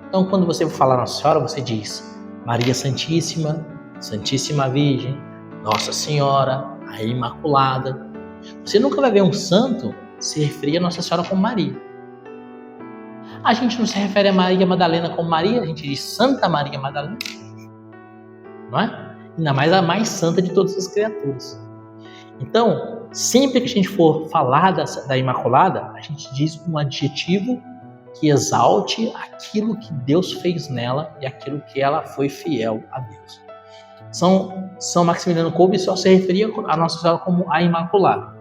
Então, quando você falar Nossa Senhora, você diz Maria Santíssima, Santíssima Virgem, Nossa Senhora, a Imaculada. Você nunca vai ver um santo se referir a Nossa Senhora como Maria. A gente não se refere a Maria Madalena como Maria, a gente diz Santa Maria Madalena. Não é? Ainda mais a mais santa de todas as criaturas. Então, sempre que a gente for falar da Imaculada, a gente diz um adjetivo que exalte aquilo que Deus fez nela e aquilo que ela foi fiel a Deus. São Maximiliano Kolbe só se referia a Nossa Senhora como a Imaculada.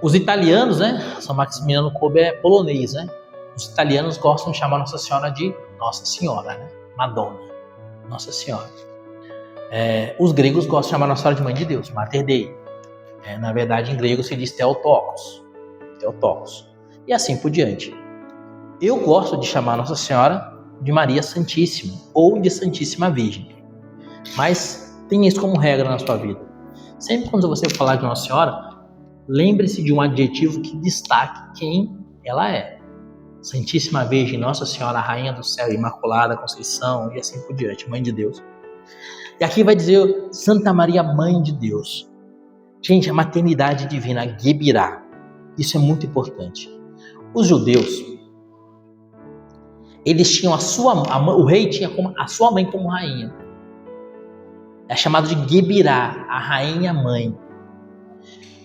Os italianos, né? São Maximiliano Kolbe é polonês, né? Os italianos gostam de chamar Nossa Senhora de Nossa Senhora, né? Madonna, Nossa Senhora. Os gregos gostam de chamar Nossa Senhora de Mãe de Deus, Mater Dei. Na verdade, em grego se diz Theotokos. E assim por diante. Eu gosto de chamar Nossa Senhora de Maria Santíssima ou de Santíssima Virgem. Mas tenha isso como regra na sua vida. Sempre quando você falar de Nossa Senhora, lembre-se de um adjetivo que destaque quem ela é. Santíssima Virgem, Nossa Senhora, Rainha do Céu, Imaculada Conceição e assim por diante, Mãe de Deus. E aqui vai dizer Santa Maria, Mãe de Deus. Gente, a maternidade divina, a Gebirá, isso é muito importante. Os judeus, eles tinham o rei tinha a sua mãe como rainha. É chamado de Gebirá, a rainha mãe.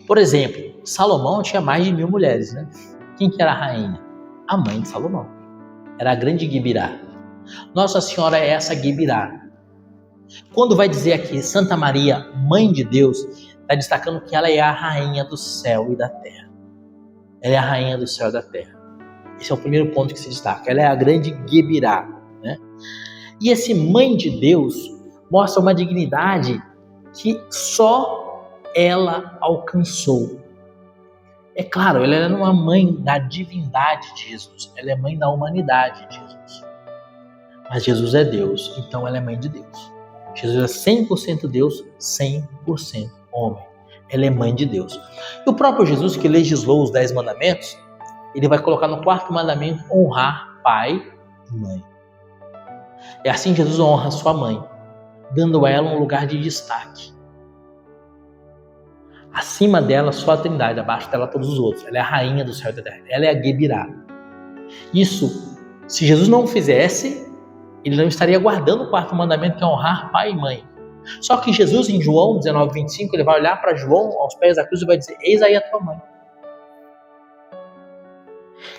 Por exemplo, Salomão tinha mais de 1000 mulheres, né? Quem que era a rainha? A mãe de Salomão. Era a grande Gebirá. Nossa Senhora é essa Gebirá. Quando vai dizer aqui Santa Maria, Mãe de Deus, está destacando que ela é a rainha do céu e da terra. Ela é a rainha do céu e da terra. Esse é o primeiro ponto que se destaca. Ela é a grande Gebirá, né? E esse Mãe de Deus mostra uma dignidade que só ela alcançou. É claro, ela era uma mãe da divindade de Jesus. Ela é mãe da humanidade de Jesus. Mas Jesus é Deus, então ela é mãe de Deus. Jesus é 100% Deus, 100% homem. Ela é mãe de Deus. E o próprio Jesus, que legislou os 10 mandamentos, ele vai colocar no 4º mandamento, honrar pai e mãe. É assim que Jesus honra sua mãe, dando a ela um lugar de destaque. Acima dela, só a Trindade, abaixo dela todos os outros. Ela é a rainha do céu e da terra. Ela é a Gebirá. Isso, se Jesus não fizesse, ele não estaria guardando o 4º mandamento, que é honrar pai e mãe. Só que Jesus, em João 19:25, ele vai olhar para João aos pés da cruz e vai dizer: eis aí a tua mãe.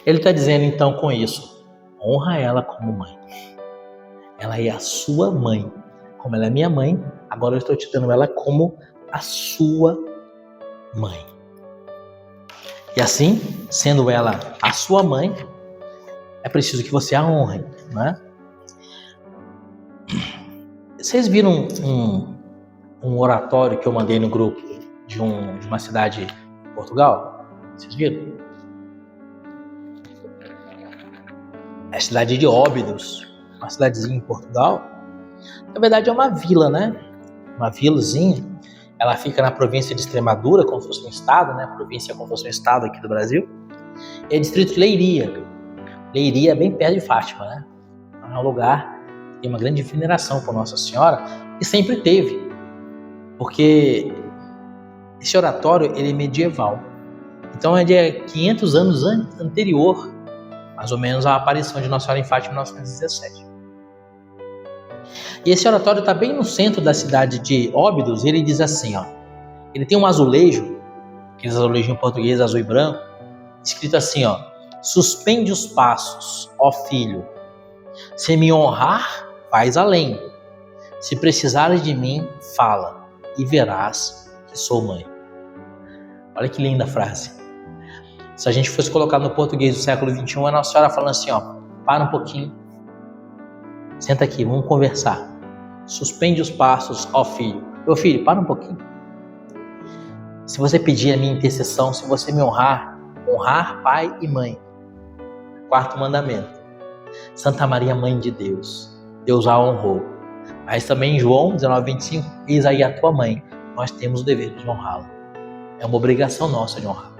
Ele está dizendo então com isso, honra ela como mãe. Ela é a sua mãe. Como ela é minha mãe, agora eu estou te dando ela como a sua mãe. E assim, sendo ela a sua mãe, é preciso que você a honre, né? Vocês viram um oratório que eu mandei no grupo de uma cidade de Portugal? Vocês viram? É a cidade de Óbidos, uma cidadezinha em Portugal. Na verdade é uma vila, né? Uma vilazinha. Ela fica na província de Extremadura, como se fosse um estado, né? A província é como se fosse um estado aqui do Brasil. É distrito de Leiria. Leiria é bem perto de Fátima, né? É um lugar que tem uma grande veneração por Nossa Senhora e sempre teve. Porque esse oratório ele é medieval. Então é de 500 anos anterior, mais ou menos, à aparição de Nossa Senhora em Fátima em 1917. E esse oratório está bem no centro da cidade de Óbidos. Ele diz assim, ó, ele tem um azulejo, aqueles azulejos em português azul e branco, escrito assim, ó: suspende os passos, ó filho, se me honrar, vais além, se precisares de mim, fala, e verás que sou mãe. Olha que linda a frase. Se a gente fosse colocar no português do século XXI, a Nossa Senhora falando assim, ó: para um pouquinho, senta aqui, vamos conversar. Suspende os passos, ó filho. Meu filho, para um pouquinho. Se você pedir a minha intercessão, se você me honrar pai e mãe. 4º mandamento. Santa Maria, Mãe de Deus. Deus a honrou. Mas também em João 19:25, eis aí a tua mãe. Nós temos o dever de honrá-la. É uma obrigação nossa de honrar.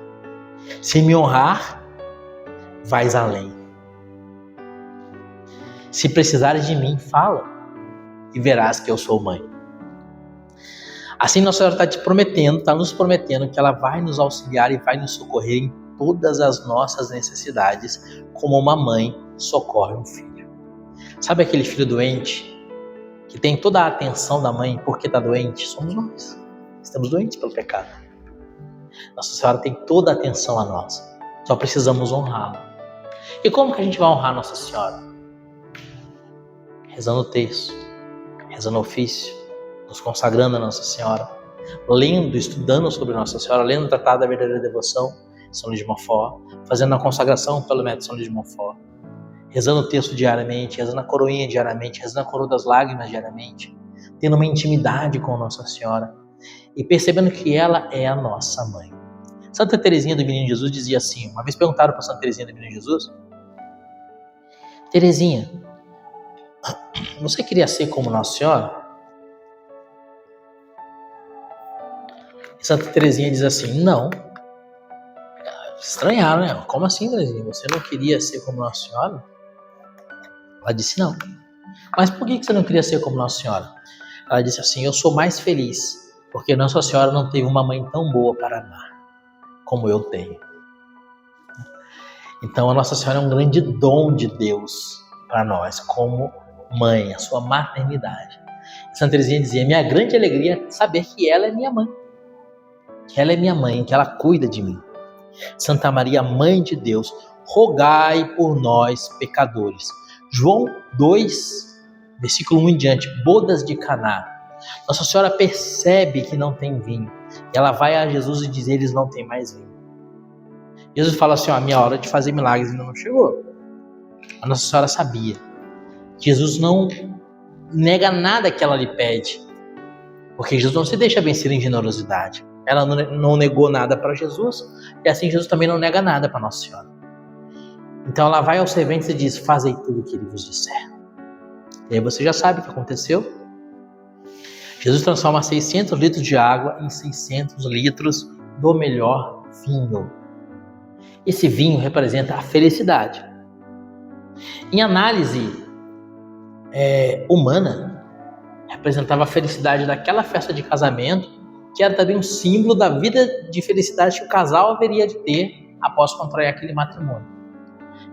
Se me honrar, vais além. Se precisares de mim, fala, e verás que eu sou mãe. Assim Nossa Senhora está nos prometendo que ela vai nos auxiliar e vai nos socorrer em todas as nossas necessidades, como uma mãe socorre um filho. Sabe aquele filho doente, que tem toda a atenção da mãe porque está doente? Somos nós. Estamos doentes pelo pecado. Nossa Senhora tem toda a atenção a nós. Só precisamos honrá-la. E como que a gente vai honrar Nossa Senhora? Rezando o texto, rezando o ofício, nos consagrando a Nossa Senhora, lendo, estudando sobre Nossa Senhora, lendo o Tratado da Verdadeira Devoção, São Luís de Montfort, fazendo a consagração pelo método São Luís de Montfort, rezando o texto diariamente, rezando a coroinha diariamente, rezando a coroa das lágrimas diariamente, tendo uma intimidade com Nossa Senhora e percebendo que ela é a nossa mãe. Santa Teresinha do Menino Jesus dizia assim, uma vez perguntaram para Santa Teresinha do Menino Jesus: Teresinha, você queria ser como Nossa Senhora? Santa Teresinha diz assim: não. Estranharam, né? Como assim, Terezinha? Você não queria ser como Nossa Senhora? Ela disse não. Mas por que você não queria ser como Nossa Senhora? Ela disse assim, eu sou mais feliz, porque Nossa Senhora não teve uma mãe tão boa para amar, como eu tenho. Então a Nossa Senhora é um grande dom de Deus para nós, como mãe, a sua maternidade. Santa Teresinha dizia, minha grande alegria é saber que ela é minha mãe. Que ela é minha mãe, que ela cuida de mim. Santa Maria, Mãe de Deus, rogai por nós, pecadores. João 2, versículo 1 em diante, bodas de Caná. Nossa Senhora percebe que não tem vinho. Ela vai a Jesus e diz, eles não têm mais vinho. Jesus fala assim, a minha hora de fazer milagres ainda não chegou. A Nossa Senhora sabia. Jesus não nega nada que ela lhe pede. Porque Jesus não se deixa vencer em generosidade. Ela não negou nada para Jesus, e assim Jesus também não nega nada para Nossa Senhora. Então ela vai aos serventes e diz, fazei tudo o que ele vos disser. E aí você já sabe o que aconteceu. Jesus transforma 600 litros de água em 600 litros do melhor vinho. Esse vinho representa a felicidade. Em análise humana, representava a felicidade daquela festa de casamento, que era também um símbolo da vida de felicidade que o casal haveria de ter após contrair aquele matrimônio.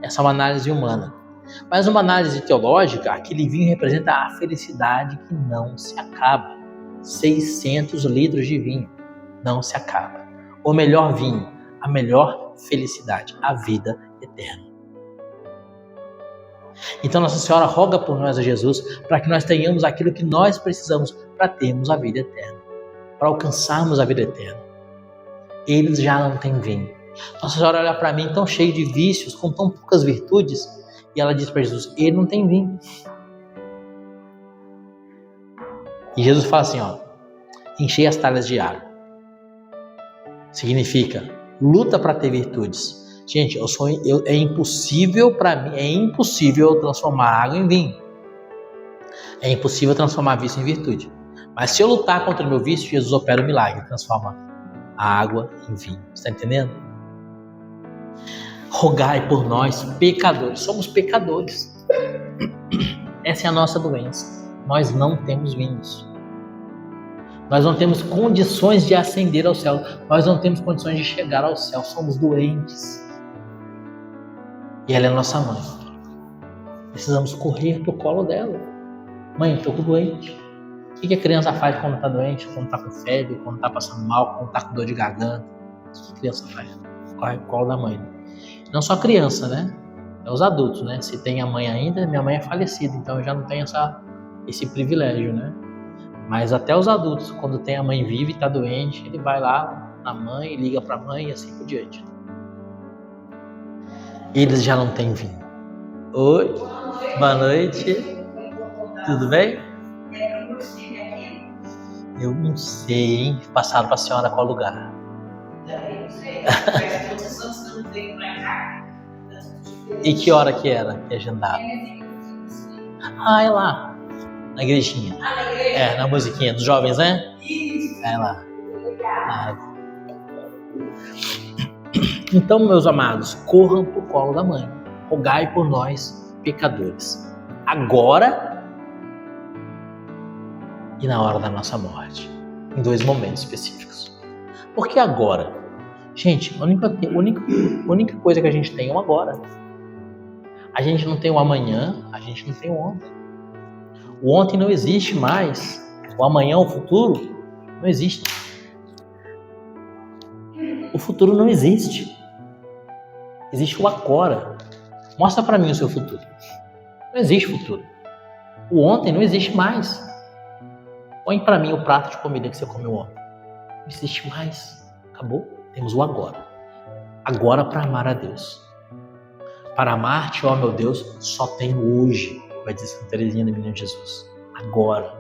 Essa é uma análise humana. Mas uma análise teológica, aquele vinho representa a felicidade que não se acaba. 600 litros de vinho, não se acaba. O melhor vinho, a melhor felicidade, a vida eterna. Então Nossa Senhora roga por nós a Jesus para que nós tenhamos aquilo que nós precisamos para termos a vida eterna, para alcançarmos a vida eterna. Eles já não têm vinho. Nossa Senhora olha para mim tão cheio de vícios, com tão poucas virtudes, e ela diz para Jesus, ele não tem vinho. E Jesus fala assim, enchei as talhas de água. Significa, luta para ter virtudes. Gente, é impossível para mim, é impossível transformar água em vinho. É impossível transformar vício em virtude. Mas se eu lutar contra o meu vício, Jesus opera o milagre, transforma a água em vinho. Está entendendo? Rogai por nós, pecadores. Somos pecadores. Essa é a nossa doença. Nós não temos vinhos. Nós não temos condições de ascender ao céu. Nós não temos condições de chegar ao céu. Somos doentes. E ela é nossa mãe. Precisamos correr pro colo dela. Mãe, estou doente. O que a criança faz quando está doente? Quando está com febre, quando está passando mal, quando está com dor de garganta? O que a criança faz? Corre pro colo da mãe. Não só a criança, né? É os adultos, né? Se tem a mãe ainda, minha mãe é falecida, então eu já não tenho esse privilégio, né? Mas até os adultos, quando tem a mãe viva e está doente, ele vai lá na mãe, liga para a mãe e assim por diante. Eles já não têm vinho. Oi, boa noite. Tudo bem? Eu não sei, hein? Passaram para a senhora qual lugar? Também não sei. Mas todos os anos eu não venho pra cá. E que hora que era que agendava? Ah, é lá, na igrejinha. Na igreja? Na musiquinha dos jovens, né? Isso. É lá. Então, meus amados, corram pro colo da mãe. Rogai por nós, pecadores. Agora e na hora da nossa morte. Em 2 momentos específicos. Por que agora? Gente, a única coisa que a gente tem é o agora. A gente não tem o amanhã, a gente não tem o ontem. O ontem não existe mais. O amanhã, o futuro, não existe. O futuro não existe. Existe o agora. Mostra para mim o seu futuro. Não existe futuro. O ontem não existe mais. Põe para mim o prato de comida que você comeu ontem. Não existe mais. Acabou. Temos o agora. Agora para amar a Deus. Para amar-te, ó meu Deus, só tenho hoje, vai dizer Santa Teresinha do Menino Jesus. Agora.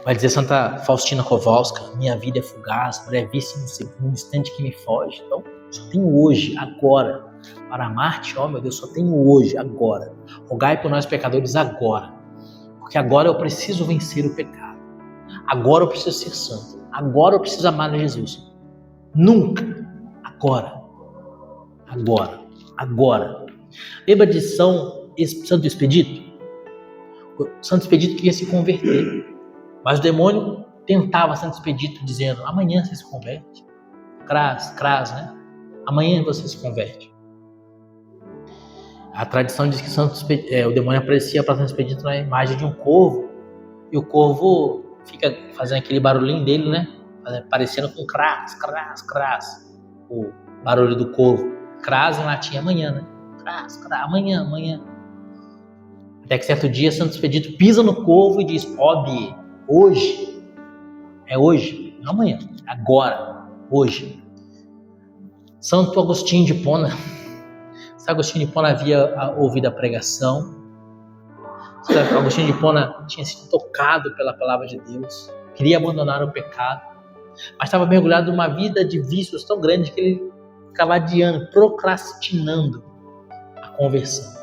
Vai dizer Santa Faustina Kowalska, minha vida é fugaz, brevíssimo segundo, instante que me foge. Então, só tenho hoje, agora. Para amar-te, ó meu Deus, só tenho hoje, agora. Rogai por nós pecadores agora. Porque agora eu preciso vencer o pecado. Agora eu preciso ser santo. Agora eu preciso amar a Jesus. Nunca, agora. Lembra de Santo Expedito? O Santo Expedito queria se converter, mas o demônio tentava Santo Expedito dizendo: amanhã você se converte. Cras, né? Amanhã você se converte. A tradição diz que o demônio aparecia para Santo Expedito na imagem de um corvo, e o corvo fica fazendo aquele barulhinho dele, né? Parecendo com cras. O barulho do corvo. Cras em latim é amanhã, né? Cras, amanhã. Até que certo dia Santo Expedito pisa no corvo e diz: Obi, hoje. É hoje, não amanhã. Agora, hoje. Santo Agostinho de Hipona. Santo Agostinho de Hipona havia ouvido a pregação. Santo Agostinho de Hipona tinha sido tocado pela palavra de Deus. Queria abandonar o pecado. Mas estava mergulhado numa vida de vícios tão grande que ele ficava adiando, procrastinando a conversão.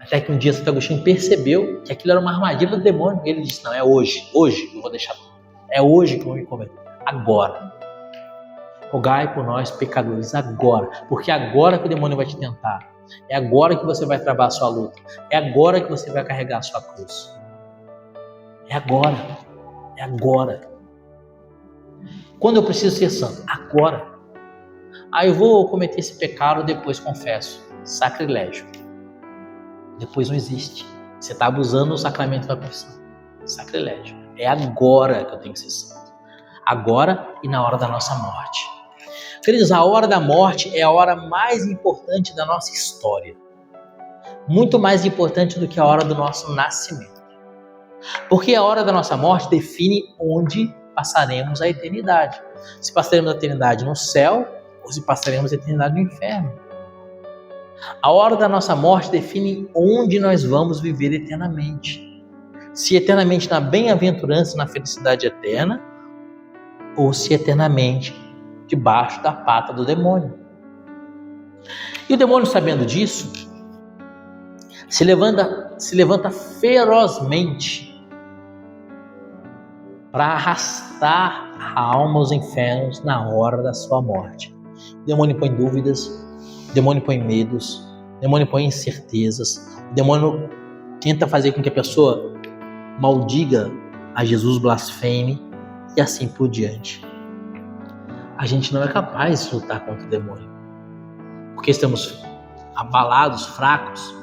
Até que um dia Santo Agostinho percebeu que aquilo era uma armadilha do demônio. E ele disse: não, é hoje eu vou deixar tudo. É hoje que eu vou me converter. Agora. Rogai por nós, pecadores, agora. Porque é agora que o demônio vai te tentar. É agora que você vai travar a sua luta. É agora que você vai carregar a sua cruz. É agora. Quando eu preciso ser santo? Agora. Eu vou cometer esse pecado, depois confesso. Sacrilégio. Depois não existe. Você está abusando do sacramento da confissão. Sacrilégio. É agora que eu tenho que ser santo. Agora e na hora da nossa morte. Queridos, a hora da morte é a hora mais importante da nossa história. Muito mais importante do que a hora do nosso nascimento. Porque a hora da nossa morte define onde passaremos a eternidade. Se passaremos a eternidade no céu ou se passaremos a eternidade no inferno. A hora da nossa morte define onde nós vamos viver eternamente. Se eternamente na bem-aventurança, na felicidade eterna, ou se eternamente debaixo da pata do demônio. E o demônio, sabendo disso, se levanta ferozmente para arrastar a alma aos infernos na hora da sua morte. O demônio põe dúvidas, o demônio põe medos, o demônio põe incertezas, o demônio tenta fazer com que a pessoa maldiga a Jesus, blasfeme e assim por diante. A gente não é capaz de lutar contra o demônio, porque estamos abalados, fracos,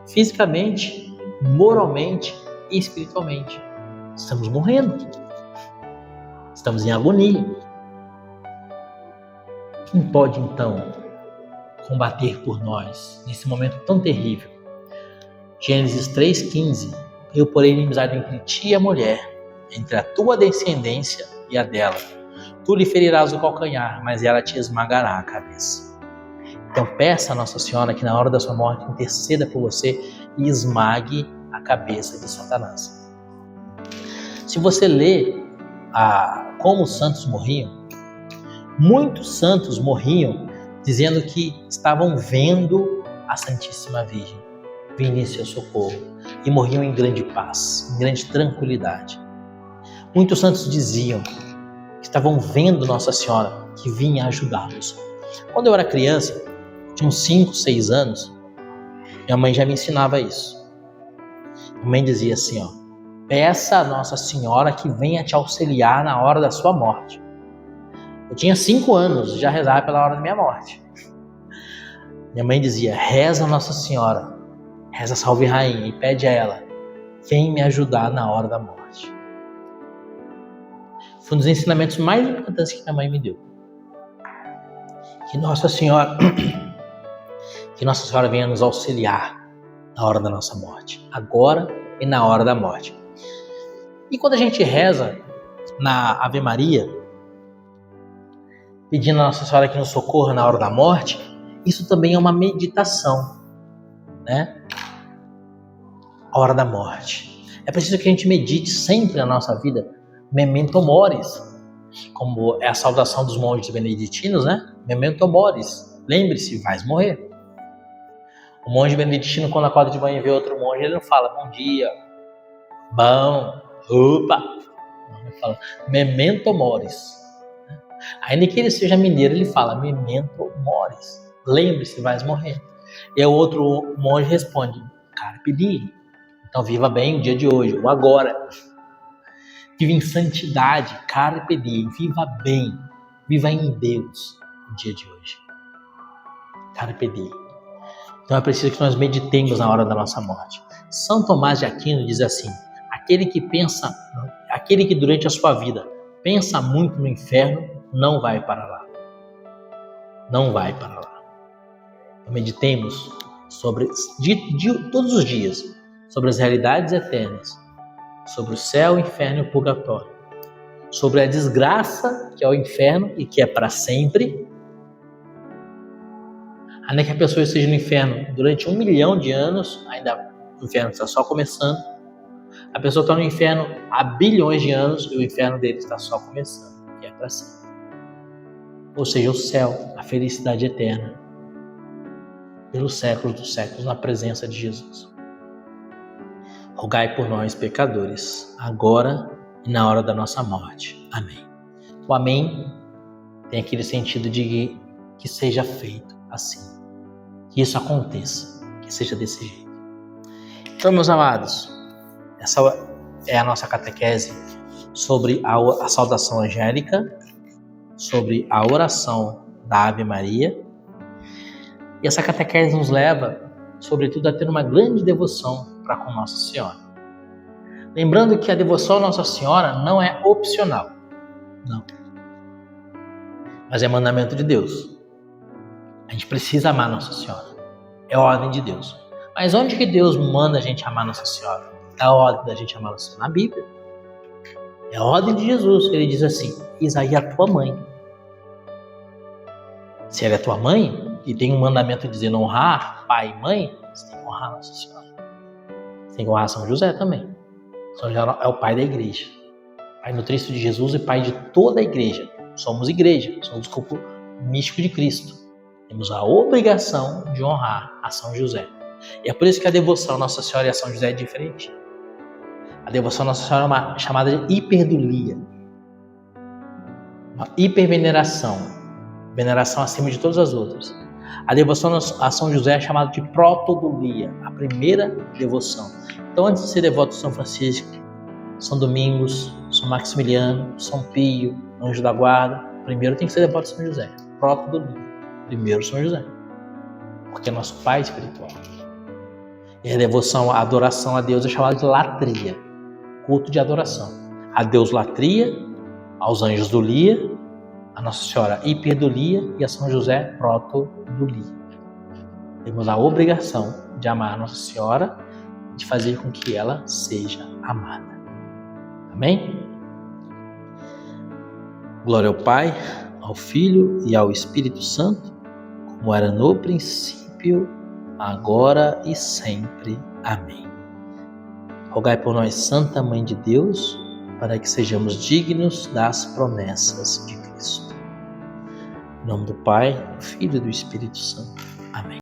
fisicamente, moralmente e espiritualmente. Estamos morrendo, estamos em agonia. Quem pode então combater por nós nesse momento tão terrível? Gênesis 3,15: eu porei inimizade entre ti e a mulher, entre a tua descendência e a dela. Tu lhe ferirás o calcanhar, mas ela te esmagará a cabeça. Então peça a Nossa Senhora que na hora da sua morte interceda por você e esmague a cabeça de Satanás. Se você lê como os santos morriam, muitos santos morriam dizendo que estavam vendo a Santíssima Virgem vir em seu socorro e morriam em grande paz, em grande tranquilidade. Muitos santos diziam que estavam vendo Nossa Senhora que vinha ajudá-los. Quando eu era criança, tinha uns 5, 6 anos, minha mãe já me ensinava isso. Minha mãe dizia assim, peça a Nossa Senhora que venha te auxiliar na hora da sua morte. Eu tinha 5 anos, já rezava pela hora da minha morte. Minha mãe dizia, reza a Nossa Senhora, reza a Salve Rainha e pede a ela, vem me ajudar na hora da morte. Foi um dos ensinamentos mais importantes que minha mãe me deu. Que Nossa Senhora venha nos auxiliar na hora da nossa morte, agora e na hora da morte. E quando a gente reza na Ave Maria, pedindo a Nossa Senhora que nos socorra na hora da morte, isso também é uma meditação, né? A hora da morte. É preciso que a gente medite sempre na nossa vida, memento moris, como é a saudação dos monges beneditinos, né? Memento moris, lembre-se, vais morrer. O monge beneditino, quando acorda de manhã e vê outro monge, ele não fala bom dia, bom, opa. Não, ele fala memento moris. Ainda que ele seja mineiro, ele fala, memento mores. Lembre-se, vais morrer. E o outro monge responde, carpe diem. Então viva bem o dia de hoje, o agora. Viva em santidade, carpe diem. Viva bem, viva em Deus o dia de hoje. Carpe diem. Então é preciso que nós meditemos na hora da nossa morte. São Tomás de Aquino diz assim, aquele que durante a sua vida pensa muito no inferno, não vai para lá. Não vai para lá. Então, meditemos sobre, todos os dias, sobre as realidades eternas, sobre o céu, o inferno e o purgatório, sobre a desgraça que é o inferno e que é para sempre. Ainda que a pessoa esteja no inferno durante 1 milhão de anos, ainda o inferno está só começando. A pessoa está no inferno há bilhões de anos e o inferno dele está só começando, que é para sempre. Ou seja, o céu, a felicidade eterna, pelos séculos dos séculos, na presença de Jesus. Rogai por nós, pecadores, agora e na hora da nossa morte. Amém. O amém tem aquele sentido de que seja feito assim. Que isso aconteça, que seja desse jeito. Então, meus amados, essa é a nossa catequese sobre a saudação angélica, sobre a oração da Ave Maria. E essa catequese nos leva, sobretudo, a ter uma grande devoção para com Nossa Senhora. Lembrando que a devoção a Nossa Senhora não é opcional, não. Mas é mandamento de Deus. A gente precisa amar Nossa Senhora. É ordem de Deus. Mas onde que Deus manda a gente amar Nossa Senhora? É a ordem da gente amar Nossa Senhora? Na Bíblia. É a ordem de Jesus. Ele diz assim, Isaí é a tua mãe. Se ela é tua mãe, e tem um mandamento dizendo honrar pai e mãe, você tem que honrar Nossa Senhora. Você tem que honrar São José também. São José é o pai da igreja. Pai nutrício de Jesus e pai de toda a igreja. Somos igreja, somos o corpo místico de Cristo. Temos a obrigação de honrar a São José. E é por isso que a devoção a Nossa Senhora e a São José é diferente. A devoção a Nossa Senhora é uma chamada de hiperdulia. Uma hiperveneração. Veneração acima de todas as outras. A devoção a São José é chamada de protodulia, a primeira devoção. Então, antes de ser devoto a São Francisco, São Domingos, São Maximiliano, São Pio, Anjo da Guarda, primeiro tem que ser devoto a São José. Protodulia. Primeiro São José. Porque é nosso pai espiritual. E a devoção, a adoração a Deus é chamada de latria. Culto de adoração. A Deus latria, aos anjos dulia, a Nossa Senhora hiperdulia e a São José protodulia. Temos a obrigação de amar a Nossa Senhora e de fazer com que ela seja amada. Amém? Glória ao Pai, ao Filho e ao Espírito Santo, como era no princípio, agora e sempre. Amém. Rogai por nós, Santa Mãe de Deus, para que sejamos dignos das promessas de Cristo. Em nome do Pai, do Filho e do Espírito Santo.